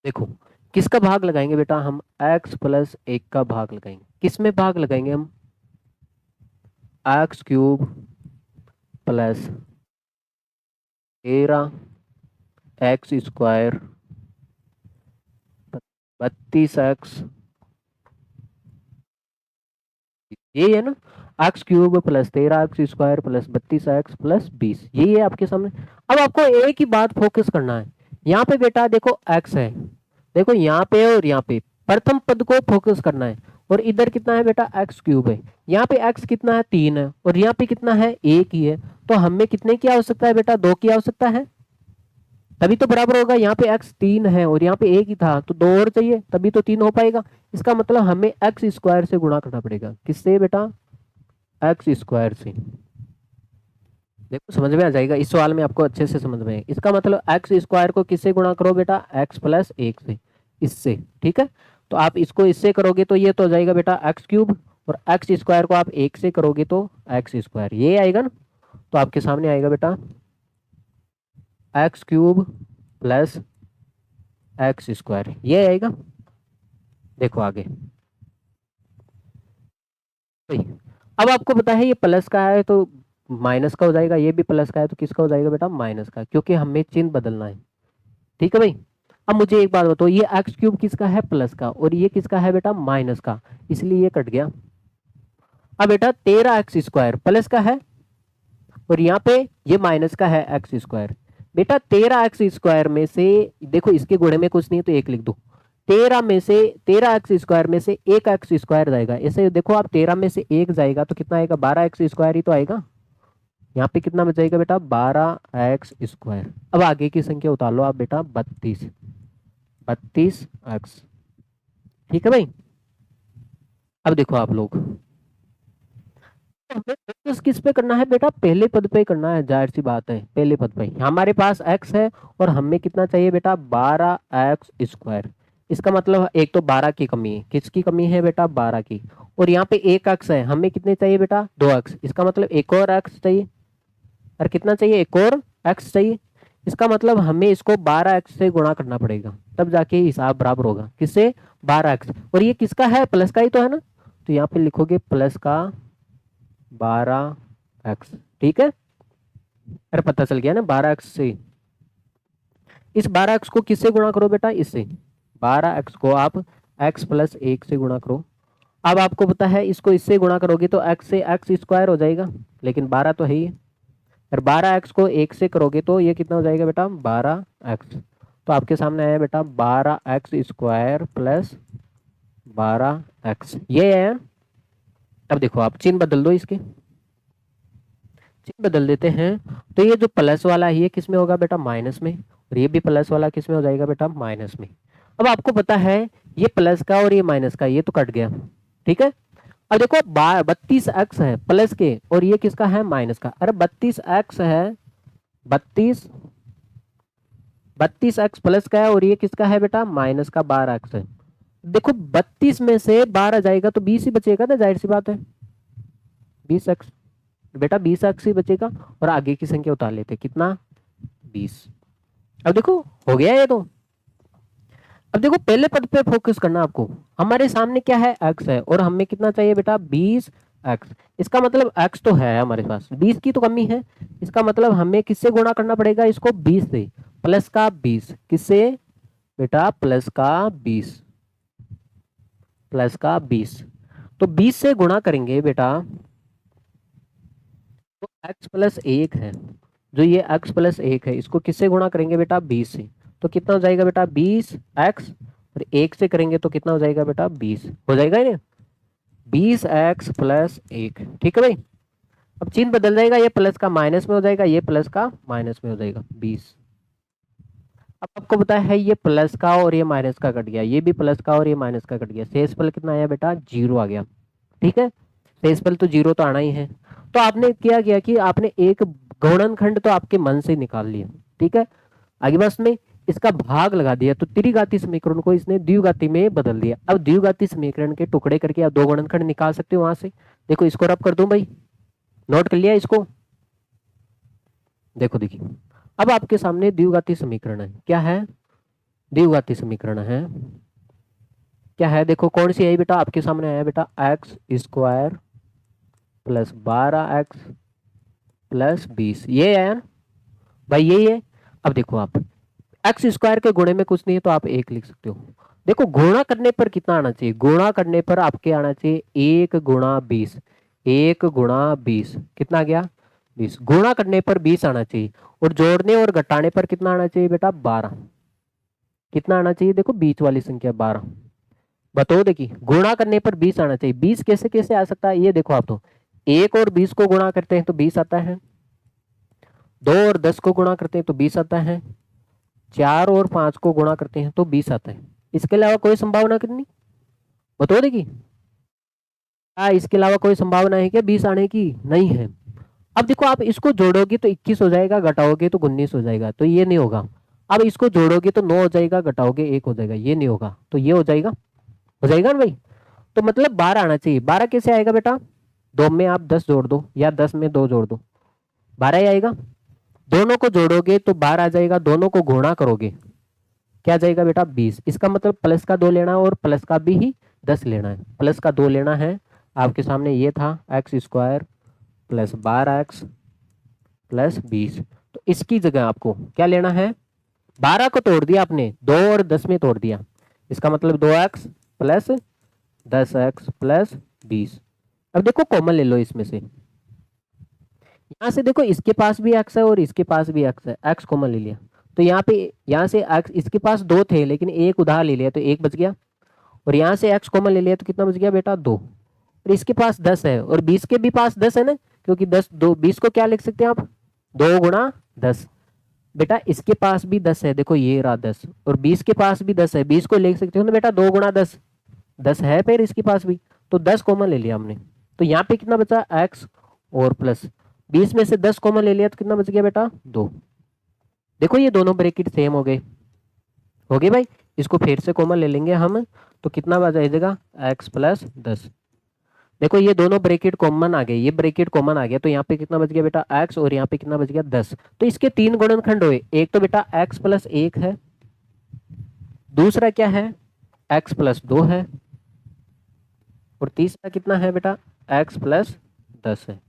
देखो किसका भाग लगाएंगे बेटा, हम x प्लस 1 का भाग लगाएंगे। किस में भाग लगाएंगे हम, x cube plus 13x² 32x, ये है ना, x cube plus 13x² plus 32x plus 20, यही है आपके सामने। अब आपको एक ही बात फोकस करना है, यहाँ पे बेटा देखो x है, देखो यहाँ पे और यहाँ पे प्रथम पद को फोकस करना है, और इधर कितना है बेटा, एक्स क्यूब है, यहाँ पे x कितना है, 3 है, और यहाँ पे कितना है, 1 ही है। तो हमें कितने की आवश्यकता है बेटा, 2 की आवश्यकता है, तभी तो बराबर होगा। यहाँ पे x 3 है और यहाँ पे 1 ही था, तो 2 और चाहिए तभी तो 3 हो पाएगा। इसका मतलब हमें x² से गुणा करना पड़ेगा, किससे बेटा, x² से। देखो समझ में आ जाएगा, इस सवाल में आपको अच्छे से समझ में आएगा। इसका मतलब x² को किससे गुणा करो बेटा, x प्लस 1 से, इससे। ठीक है, तो आप इसको इससे करोगे तो ये तो हो जाएगा बेटा एक्स क्यूब, और x² को आप 1 से करोगे तो x², ये आएगा ना। तो आपके सामने आएगा बेटा एक्स क्यूब प्लस x², ये आएगा। देखो आगे भाई, अब आपको पता है ये प्लस का है तो माइनस का हो जाएगा, ये भी प्लस का है तो किसका हो जाएगा बेटा, माइनस का, क्योंकि हमें चिन्ह बदलना है। ठीक है भाई, अब मुझे एक बात बताओ, ये एक्स क्यूब किसका है, प्लस का, और ये किसका है बेटा, माइनस का, इसलिए ये कट गया। अब बेटा 13x² प्लस का है, और यहाँ पे ये माइनस का है x²। बेटा 13x² में से, देखो इसके गुणे में कुछ नहीं है तो 1 लिख दो, 13x² में से 1x² जाएगा, ऐसे देखो आप 13 में से 1 जाएगा तो कितना आएगा, 12x² ही तो आएगा। यहाँ पे कितना बच जाएगा बेटा, 12x²। अब आगे की संख्या उतार लो आप बेटा, 32। 32x। ठीक है भाई। अब देखो आप लोग, हमें फोकस किस पे करना है बेटा, पहले पद पे करना है, जाहिर सी बात है पहले पद पे। हमारे पास x है और हमें कितना चाहिए बेटा, 12x²। इसका मतलब एक तो 12 की कमी है, किसकी कमी है बेटा, 12 की। और यहाँ पे एक x है, हमें कितने चाहिए बेटा, 2x। इसका मतलब एक और x चाहिए, और कितना चाहिए, एक और x चाहिए। इसका मतलब हमें इसको 12x से गुणा करना पड़ेगा, तब जाके हिसाब बराबर होगा, किससे, 12x। और ये किसका है, प्लस का ही तो है ना, तो यहाँ पे लिखोगे प्लस का 12x। ठीक है, अरे पता चल गया ना, 12x से। इस 12x को किससे गुणा करो बेटा, इससे। 12x को आप x+1 से गुणा करो। अब आपको पता है इसको इससे गुणा करोगे तो x से x² हो जाएगा, लेकिन 12 तो है ही है। और 12x को 1 से करोगे तो ये कितना हो जाएगा बेटा, 12x। तो आपके सामने आया बेटा 12x² प्लस 12x, ये है। अब देखो आप चिन्ह बदल दो, इसके चिन्ह बदल देते हैं। तो ये जो प्लस वाला है ये किस में होगा बेटा, माइनस में। और ये भी प्लस वाला किस में हो जाएगा बेटा, माइनस में। अब आपको पता है ये प्लस का और ये माइनस का, ये तो कट गया। ठीक है, अब देखो 32x है प्लस के, और ये किसका है, माइनस का। अरे 32x है, 32x प्लस का है, और ये किसका है बेटा, माइनस का 12x है। देखो 32 में से 12 जाएगा तो 20 ही बचेगा ना, जाहिर सी बात है, 20x। बेटा 20x ही बचेगा, और आगे की संख्या उतार लेते, कितना, 20। अब देखो हो गया ये तो। अब देखो पहले पद पे फोकस करना आपको। हमारे सामने क्या है, x है, और हमें कितना चाहिए बेटा, 20x। इसका मतलब x तो है हमारे पास, 20 की तो कमी है। इसका मतलब हमें किससे गुणा करना पड़ेगा, इसको 20 से, प्लस का 20। किससे बेटा, प्लस का 20, प्लस का 20। तो 20 से गुणा करेंगे बेटा, तो x+1 है, जो ये x+1 है, इसको किससे गुणा करेंगे बेटा, 20 से। तो कितना हो जाएगा बेटा, 20x। और 1 से करेंगे तो कितना हो जाएगा बेटा, 20 हो जाएगा ना, 20x+1। ठीक है भाई। अब चिन्ह बदल जाएगा, ये प्लस का माइनस में हो जाएगा, ये प्लस का माइनस में हो जाएगा, 20। अब आपको पता है ये प्लस का और ये माइनस का कट गया, ये भी प्लस का और ये माइनस का कट गया, शेषफल कितना आया बेटा, 0 आ गया। ठीक है, शेषफल तो 0 तो आना ही है। तो आपने क्या किया कि आपने एक गुणनखंड तो आपके मन से निकाल लिया। ठीक है, आगे बस में इसका भाग लगा दिया, तो त्रिघाती समीकरण को इसने द्विघाती में बदल दिया। अब द्विघाती समीकरण के टुकड़े करके आप दो गुणनखंड निकाल सकते हो वहां से। देखो इसको रब कर दूं भाई, नोट कर लिया इसको। देखो देखिए, अब आपके सामने द्विघाती समीकरण है, क्या है, द्विघाती समीकरण है, क्या है, देखो कौन सी है बेटा, आपके सामने आया बेटा, x² प्लस 12x+20, ये है ना भाई, यही है। अब देखो आप x² के गुणे में कुछ नहीं है तो आप 1 लिख सकते हो। देखो गुणा करने पर कितना आना चाहिए, गुणा करने पर आपके आना चाहिए 1 × 20, 1 × 20 कितना आ गया, 20। गुणा करने पर 20 आना चाहिए, और जोड़ने और घटाने पर कितना आना चाहिए बेटा, 12। कितना आना चाहिए, देखो बीच वाली संख्या 12। बताओ, देखिए गुणा करने पर 20 आना चाहिए। 20 कैसे कैसे आ सकता है, ये देखो आप तो, 1 और 20 को गुणा करते हैं तो 20 आता है, 2 और 10 को गुणा करते हैं तो 20 आता है, 4 और 5 को गुणा करते हैं तो 20 आता है। इसके अलावा कोई संभावना कितनी, बताओ देखिए, क्या इसके अलावा कोई संभावना है क्या 20 आने की, नहीं है। अब देखो आप इसको जोड़ोगे तो 21 हो जाएगा, घटाओगे तो 19 हो जाएगा, तो ये नहीं होगा। अब इसको जोड़ोगे तो 9 हो जाएगा, घटाओगे 1 हो जाएगा, ये नहीं होगा, तो ये हो जाएगा ना भाई। तो मतलब 12 आना चाहिए। 12 कैसे आएगा बेटा, 2 में आप 10 जोड़ दो, या 10 में 2 जोड़ दो, 12 ही आएगा। दोनों को जोड़ोगे तो 12 आ जाएगा, दोनों को गुणा करोगे क्या जाएगा बेटा, 20। इसका मतलब प्लस का 2 लेना है, और प्लस का भी ही 10 लेना है, प्लस का 2 लेना है। आपके सामने ये था x² प्लस 12x+20, तो इसकी जगह आपको क्या लेना है, 12 को तोड़ दिया आपने, 2 और 10 में तोड़ दिया, इसका मतलब 2x प्लस 10x+20। अब देखो कॉमन ले लो इसमें से, यहाँ से देखो इसके पास भी x है और इसके पास भी x है, x कॉमन ले लिया, तो यहाँ पे, यहाँ से x, इसके पास 2 थे लेकिन एक उधार ले लिया तो 1 बच गया, और यहाँ से x कॉमन ले लिया तो कितना बच गया बेटा, 2। और इसके पास 10 है, और 20 के भी पास 10 है ना, क्योंकि 10 2 20 को क्या लिख सकते हैं आप, 2 × 10। बेटा इसके पास भी 10 है, देखो ये रहा 10, और 20 के पास भी 10 है, 20 को ले सकते हो ना बेटा 2 गुणा 10, 10 है फिर इसके पास भी, तो 10 कॉमन ले लिया हमने। तो यहाँ पे कितना बचा x और प्लस 20 में से 10 कॉमन ले लिया तो कितना बच गया बेटा 2। देखो ये दोनों ब्रैकेट सेम हो गए भाई। इसको फिर से कॉमन ले लेंगे हम, तो कितना बच जाएगा x प्लस 10। देखो ये दोनों ब्रैकेट कॉमन आ गए, ये ब्रैकेट कॉमन आ गया, तो यहाँ पे कितना बच गया बेटा x, और यहाँ पे कितना बच गया 10। तो इसके 3 गुणनखंड हुए, एक तो बेटा x प्लस 1 है, दूसरा क्या है x प्लस 2 है, और तीसरा कितना है बेटा x प्लस 10 है।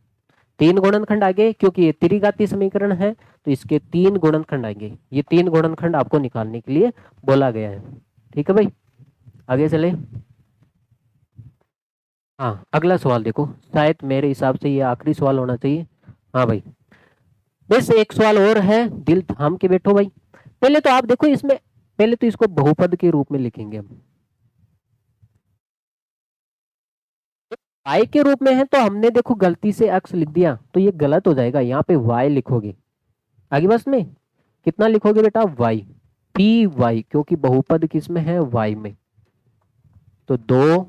3 गुणनखंड आ गए, क्योंकि ये त्रिघातीय समीकरण है तो इसके 3 गुणनखंड आएंगे। ये 3 गुणनखंड आपको निकालने के लिए बोला गया है। ठीक है भाई, आगे चले। हाँ अगला सवाल देखो, शायद मेरे हिसाब से ये आखिरी सवाल होना चाहिए। हाँ भाई, बस एक सवाल और है, दिल थाम के बैठो भाई। पहले तो आप देखो इसमें, पहले तो इसको बहुपद के रूप में लिखेंगे हम। y के रूप में है तो हमने देखो गलती से x लिख दिया, तो ये गलत हो जाएगा, यहाँ पे y लिखोगे। आगे बस में कितना लिखोगे बेटा y, पी वाई, क्योंकि बहुपद किस में है y में, तो 2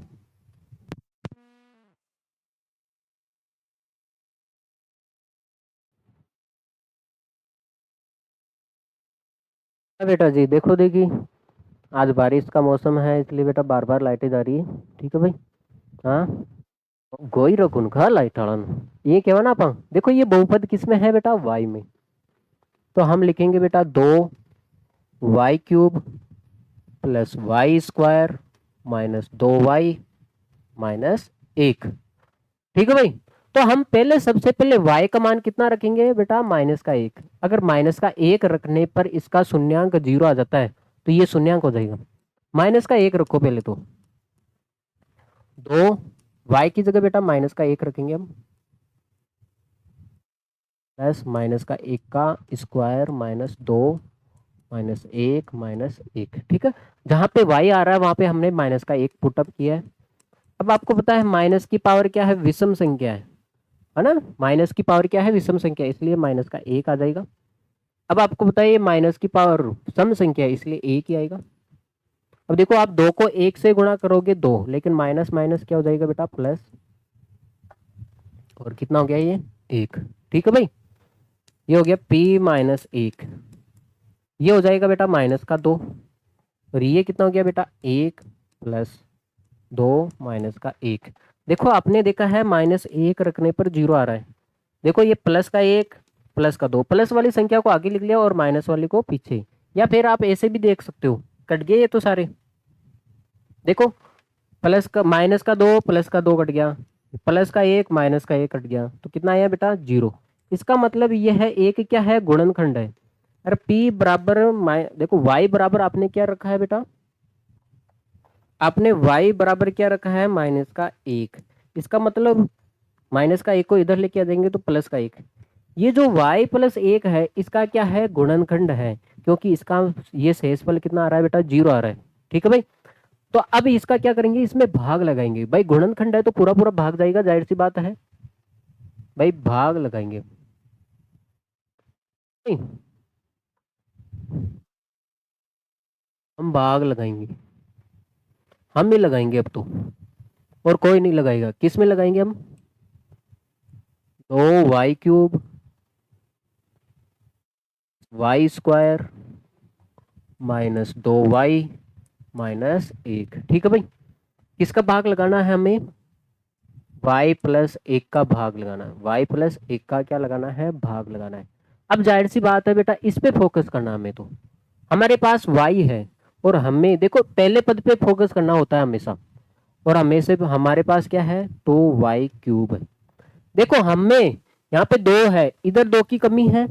बेटा जी देखो देखी, आज बारिश का मौसम है इसलिए बेटा बार बार लाइटें जा रही है। ठीक है भाई। हाँ गोई रखुन खा लाइट आड़न, ये कहवा ना पा, देखो ये बहुपद किस में है बेटा y में, तो हम लिखेंगे बेटा 2y³ plus y² minus 2y minus 1। ठीक है भाई। तो हम पहले सबसे पहले y का मान कितना रखेंगे बेटा -1। अगर -1 रखने पर इसका शून्यांक 0 आ जाता है तो ये शून्यांक हो जाएगा। -1 रखो पहले, तो 2y की जगह बेटा -1 रखेंगे हम, प्लस -1 का स्क्वायर माइनस 2 -1 -1। ठीक है, जहां पे y आ रहा है वहां पे हमने -1 पुटअप किया है। अब आपको पता है माइनस की पावर क्या है, विषम संख्या है ना, माइनस की पावर क्या है विषम संख्या, इसलिए -1 आ जाएगा। अब आपको बताइए माइनस की पावर सम संख्या है इसलिए एक ही आएगा। अब देखो आप 2 को 1 से गुणा करोगे 2, लेकिन माइनस माइनस क्या हो जाएगा बेटा प्लस, और कितना हो गया ये 1। ठीक है भाई, ये हो गया p-1, ये हो जाएगा बेटा -2, और ये कितना हो गया बेटा 1 प्लस 2 -1। देखो आपने देखा है -1 रखने पर 0 आ रहा है। देखो ये +1 +2, प्लस वाली संख्या को आगे लिख लिया और माइनस वाली को पीछे, या फिर आप ऐसे भी देख सकते हो, कट गए ये तो सारे। देखो -2 +2 कट गया, +1 -1 कट गया, तो कितना आया बेटा 0। इसका मतलब ये है एक क्या है गुणनखंड है। अरे p बराबर देखो y बराबर आपने क्या रखा है बेटा, आपने y बराबर क्या रखा है -1। इसका मतलब -1 को इधर लेके आ जाएंगे तो +1। ये जो y +1 है इसका क्या है गुणनखंड है, क्योंकि इसका ये शेषफल कितना आ रहा है बेटा 0 आ रहा है। ठीक है भाई, तो अब इसका क्या करेंगे, इसमें भाग लगाएंगे। भाई गुणनखंड है तो पूरा पूरा भाग जाएगा, जाहिर सी बात है भाई, भाग लगाएंगे। नहीं, हम भाग लगाएंगे, हम ही लगाएंगे अब तो, और कोई नहीं लगाएगा। किस में लगाएंगे हम, 2y³ y² माइनस 2y -1। ठीक है भाई, किसका भाग लगाना है हमें, y+1 का भाग लगाना है, y+1 का क्या लगाना है भाग लगाना है। अब जाहिर सी बात है बेटा इस पे फोकस करना हमें, तो हमारे पास y है और हमें देखो पहले पद पे फोकस करना होता है हमेशा, और हमें से हमारे पास क्या है 2y³ है। देखो हमें यहाँ पे 2 है, इधर 2 की कमी है,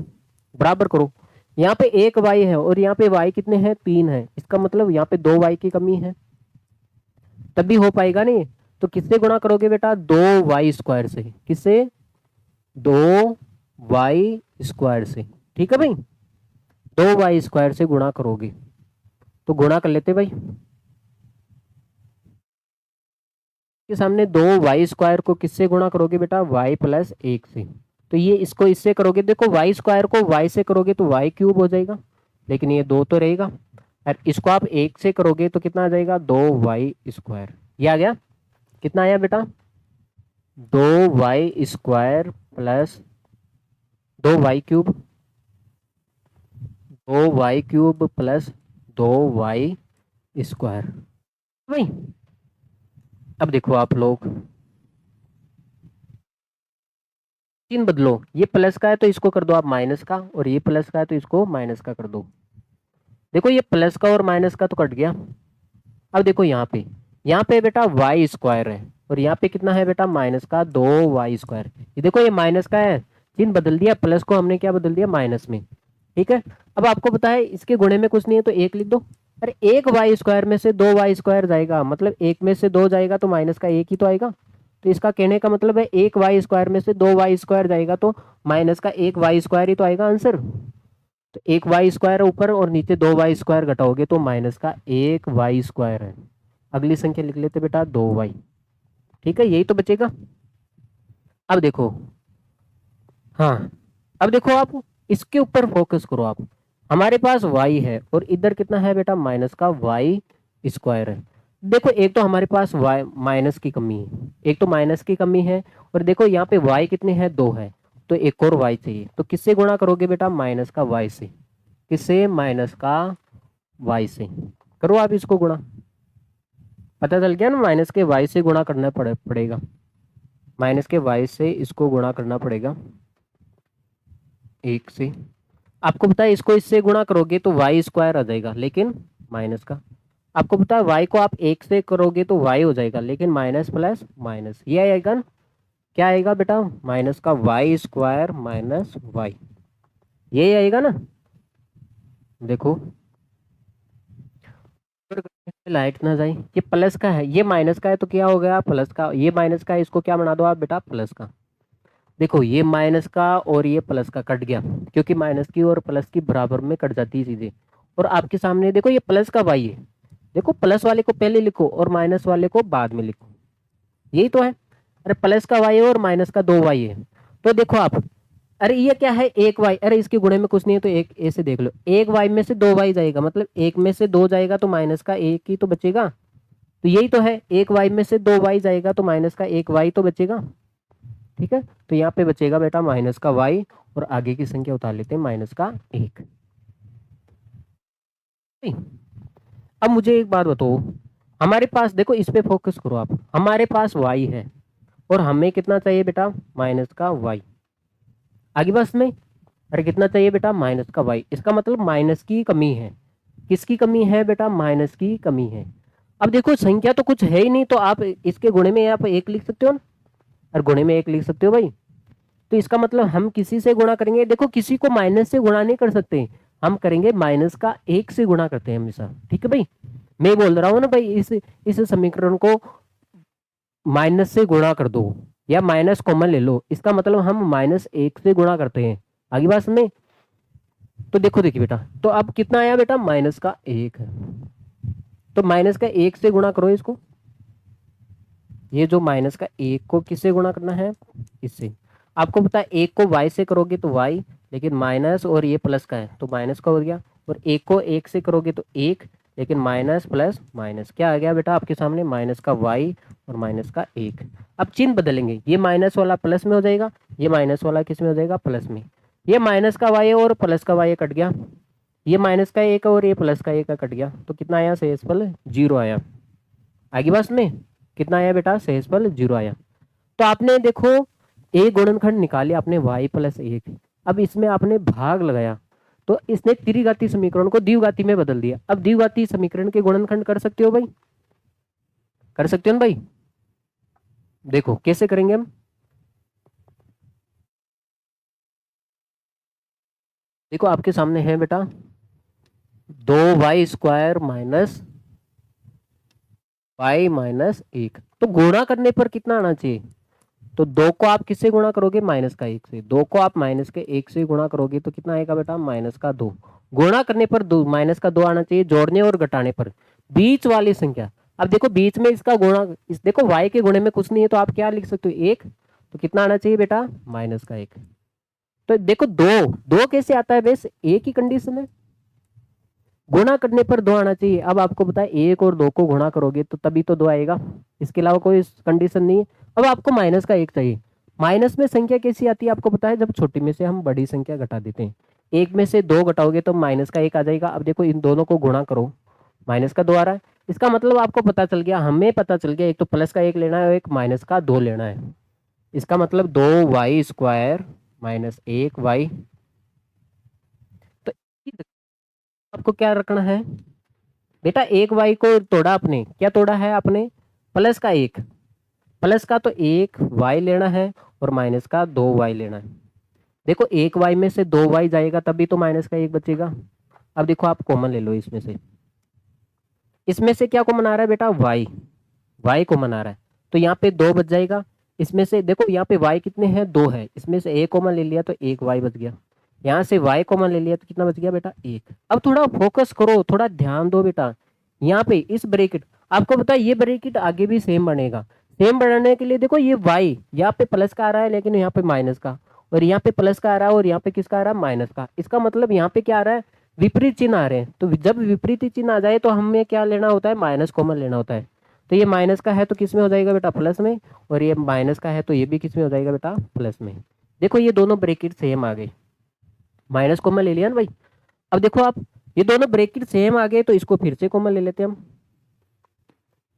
बराबर करो। यहाँ पे 1 y है और यहाँ पे y कितने हैं 3 है, इसका मतलब यहाँ पे 2 y की कमी है, तभी हो पाएगा नहीं। तो किससे गुणा करोगे बेटा 2y² से, किससे 2y² से। ठीक है भाई, 2y² से गुणा करोगे, तो गुणा कर लेते भाई, के सामने 2y² को किससे गुणा करोगे बेटा y+1 से, तो ये इसको इससे करोगे, देखो वाई स्क्वायर को वाई से करोगे तो वाई क्यूब हो जाएगा, लेकिन ये 2 तो रहेगा। और इसको आप 1 से करोगे तो कितना आ जाएगा, 2y²। ये आ गया, कितना आया बेटा, 2y² plus 2y³ 2y³ plus 2y² भाई। अब देखो आप लोग चिन्ह बदलो, ये प्लस का है तो इसको कर दो आप माइनस का, और ये प्लस का है तो इसको माइनस का कर दो। देखो ये प्लस का और माइनस का तो कट गया। अब देखो यहाँ पे बेटा y² है, और यहाँ पे कितना है बेटा, माइनस का 2y²। ये देखो ये माइनस का है, चिन्ह बदल दिया, प्लस को हमने क्या बदल दिया, माइनस में। ठीक है, अब आपको पता है इसके गुणे में कुछ नहीं है तो 1 लिख दो। अरे 1y² में से 2y² जाएगा, मतलब 1 में से 2 जाएगा तो माइनस का 1 ही तो आएगा। तो इसका कहने का मतलब है 1y² में से 2y² जाएगा तो माइनस का 1y² ही तो आएगा आंसर। तो 1y² ऊपर और नीचे 2y² घटाओगे तो माइनस का 1y² है। अगली संख्या लिख लेते बेटा 2y। ठीक है, यही तो बचेगा। अब देखो, हाँ अब देखो आप इसके ऊपर फोकस करो आप। हमारे पास y है और इधर कितना है बेटा, माइनस का y² है। देखो एक तो हमारे पास y माइनस की कमी है, एक तो माइनस की कमी है, और देखो यहाँ पे y कितने हैं, 2 है, तो एक और y चाहिए। तो किससे गुणा करोगे बेटा, माइनस का y से। किससे, माइनस का y से। करो आप इसको गुणा, पता चल गया ना, माइनस के y से गुणा करना पड़ेगा। माइनस के y से इसको गुणा करना पड़ेगा 1 से। आपको पता है इसको इससे गुणा करोगे तो y² आ जाएगा, लेकिन माइनस का। आपको पता है y को आप 1 से करोगे तो y हो जाएगा, लेकिन माइनस प्लस माइनस, ये आएगा ना, क्या आएगा बेटा, माइनस का y² माइनस y, ये आएगा ना। देखो लाइट ना जाए, ये प्लस का है, ये माइनस का है तो क्या हो गया, प्लस का। ये माइनस का है, इसको क्या बना दो आप बेटा, प्लस का। देखो ये माइनस का और ये प्लस का कट गया, क्योंकि माइनस की और प्लस की बराबर में कट जाती है चीजें। और आपके सामने देखो ये प्लस का y है, देखो प्लस वाले को पहले लिखो और माइनस वाले को बाद में लिखो, यही तो है। अरे प्लस का y है और माइनस का 2y है, तो देखो आप, अरे ये क्या है, 1y, अरे इसके गुणे में कुछ नहीं है तो एक ऐसे देख लो, 1y में से 2y जाएगा, मतलब 1 में से 2 जाएगा तो माइनस का 1 ही तो बचेगा। तो यही तो है, 1y में से 2y जाएगा तो माइनस का 1y तो बचेगा। ठीक है, तो यहाँ पे बचेगा बेटा माइनस का y, और आगे की संख्या उतार लेते हैं माइनस का 1। अब मुझे एक बात बताओ, हमारे पास देखो इस पे फोकस करो आप, हमारे पास y है और हमें कितना चाहिए बेटा, माइनस का y। आगे बस में, अरे कितना चाहिए बेटा, माइनस का y। इसका मतलब माइनस की कमी है। किसकी कमी है बेटा, माइनस की कमी है। अब देखो संख्या तो कुछ है ही नहीं, तो आप इसके गुणे में आप 1 लिख सकते हो ना, और गुणे में 1 लिख सकते हो भाई। तो इसका मतलब हम किसी से गुणा करेंगे, देखो किसी को माइनस से गुणा नहीं कर सकते, हम करेंगे माइनस का 1 से गुणा करते हैं हमेशा। ठीक है भाई, मैं बोल रहा हूँ ना भाई, इस समीकरण को माइनस से गुणा कर दो या माइनस कॉमन ले लो, इसका मतलब हम -1 से गुणा करते हैं। आगे बात में, तो देखो देखिए बेटा, तो अब कितना आया बेटा, माइनस का 1 है, तो माइनस का 1 से गुणा करो इसको। ये जो माइनस का 1 को किससे गुणा करना है, इससे। आपको पता है 1 को y से करोगे तो y, लेकिन माइनस और ये प्लस का है तो माइनस का हो गया, और 1 को 1 से करोगे तो 1, लेकिन माइनस प्लस माइनस क्या आ गया बेटा आपके सामने, माइनस का y और माइनस का 1। अब चिन्ह बदलेंगे, ये माइनस वाला प्लस में हो जाएगा, ये माइनस वाला किस में हो जाएगा, प्लस में। ये माइनस का y और प्लस का y कट गया, ये माइनस का 1 और ये प्लस का 1 कट गया, तो कितना आया, शेषफल 0 आया। आगे बस में कितना आया बेटा, शेषफल 0 आया। तो आपने देखो एक गुणनखंड निकाले आपने y + 1, अब इसमें आपने भाग लगाया तो इसने त्रिघाती समीकरण को द्विघाती में बदल दिया। अब द्विघाती समीकरण के गुणनखंड कर सकते हो भाई, कर सकते हो ना भाई। देखो कैसे करेंगे हम, देखो आपके सामने है बेटा 2y² माइनस y माइनस 1, तो गुणा करने पर कितना आना चाहिए, तो 2 को आप किससे गुणा करोगे, माइनस का 1 से। 2 को आप माइनस के 1 से गुणा करोगे तो कितना आएगा बेटा, माइनस का 2। गुणा करने पर माइनस का 2 आना चाहिए, जोड़ने और घटाने पर बीच वाली संख्या। अब देखो बीच में इसका गुणा, इस देखो y के गुणे में कुछ नहीं है तो आप क्या लिख सकते हो, 1, तो कितना आना चाहिए बेटा, माइनस का 1। तो देखो दो, दो कैसे आता है बेस, एक ही कंडीशन है, गुणा करने पर दो आना चाहिए। अब आपको पता है एक और दो को गुणा करोगे तो तभी तो दो आएगा, इसके अलावा कोई कंडीशन नहीं है। अब आपको माइनस का एक चाहिए। माइनस में संख्या कैसी आती है आपको पता है, जब छोटी में से हम बड़ी संख्या घटा देते हैं। एक में से दो घटाओगे तो माइनस का एक आ जाएगा। अब देखो इन दोनों को गुणा करो, माइनस का दो आ रहा है। इसका मतलब आपको पता चल गया, हमें पता चल गया, एक तो प्लस का एक लेना है और एक माइनस का दो लेना है। इसका मतलब 2y² माइनस 1y। तो आपको क्या रखना है बेटा, एक वाई को तोड़ा आपने, क्या तोड़ा है आपने, प्लस का एक, प्लस का तो एक वाई लेना है और माइनस का दो वाई लेना है। देखो एक वाई में से दो वाई जाएगा तभी तो माइनस का एक बचेगा। अब देखो आप कॉमन ले लो इसमें से, इसमें से क्या कॉमन आ रहा है बेटा, वाई, वाई कॉमन आ रहा है, तो यहाँ पे दो बच जाएगा। इसमें से देखो यहाँ पे वाई कितने हैं, दो है, इसमें से एक कॉमन ले लिया तो एक वाई बच गया। यहाँ से वाई कॉमन ले लिया तो कितना बच गया बेटा, एक। अब थोड़ा फोकस करो, थोड़ा ध्यान दो बेटा, यहाँ पे इस ब्रैकेट, आपको पता है ये ब्रैकेट आगे भी सेम बनेगा। सेम बनाने के लिए देखो ये वाई यहाँ पे प्लस का आ रहा है लेकिन यहाँ पे माइनस का, और यहाँ पे प्लस का आ रहा है और यहाँ पे किसका आ रहा है, माइनस का। इसका मतलब यहाँ पे क्या आ रहा है, विपरीत चिन्ह आ रहे हैं। तो जब विपरीत चिन्ह आ जाए तो हमें क्या लेना होता है, माइनस कॉमन लेना होता है। तो ये माइनस का है तो किस में हो जाएगा बेटा, प्लस में, और ये माइनस का है तो ये भी किस में हो जाएगा बेटा, प्लस में। देखो ये दोनों ब्रैकेट सेम आ गए, माइनस कॉमन ले लिया ना भाई। अब देखो आप, ये दोनों ब्रैकेट सेम आ गए तो इसको फिर से कॉमन ले लेते हैं हम।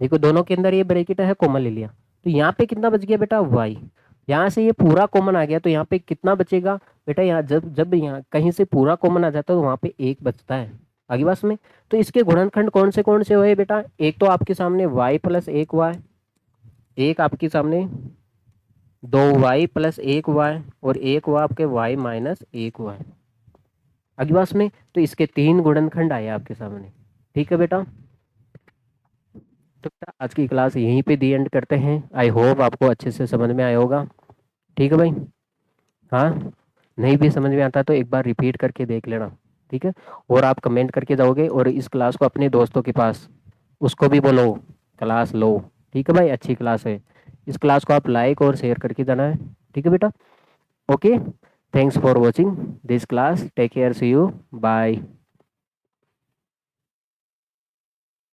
देखो दोनों के अंदर ये ब्रैकेट है, कॉमन ले लिया, तो यहाँ पे कितना बच गया बेटा, वाई। यहाँ से ये पूरा कॉमन आ गया तो यहाँ पे कितना बचेगा बेटा, यहाँ जब जब यहाँ कहीं से पूरा कॉमन आ जाता है तो वहाँ पे एक बचता है आगे पास में। तो इसके गुणनखंड कौन से हुए बेटा, एक तो आपके सामने वाई प्लस एक वाई, एक आपके सामने दो वाई प्लस एक वाई, और एक हुआ आपके वाई माइनस एक वाई आगे पास में। तो इसके तीन गुणनखंड आए आपके सामने। ठीक है बेटा, तो बेटा आज की क्लास यहीं पे दी एंड करते हैं। आई होप आपको अच्छे से समझ में आया होगा। ठीक है भाई, हाँ, नहीं भी समझ में आता तो एक बार रिपीट करके देख लेना। ठीक है, और आप कमेंट करके जाओगे और इस क्लास को अपने दोस्तों के पास, उसको भी बोलो क्लास लो। ठीक है भाई, अच्छी क्लास है, इस क्लास को आप लाइक और शेयर करके जाना है। ठीक है बेटा, okay, thanks for watching this class, take care, see you, bye.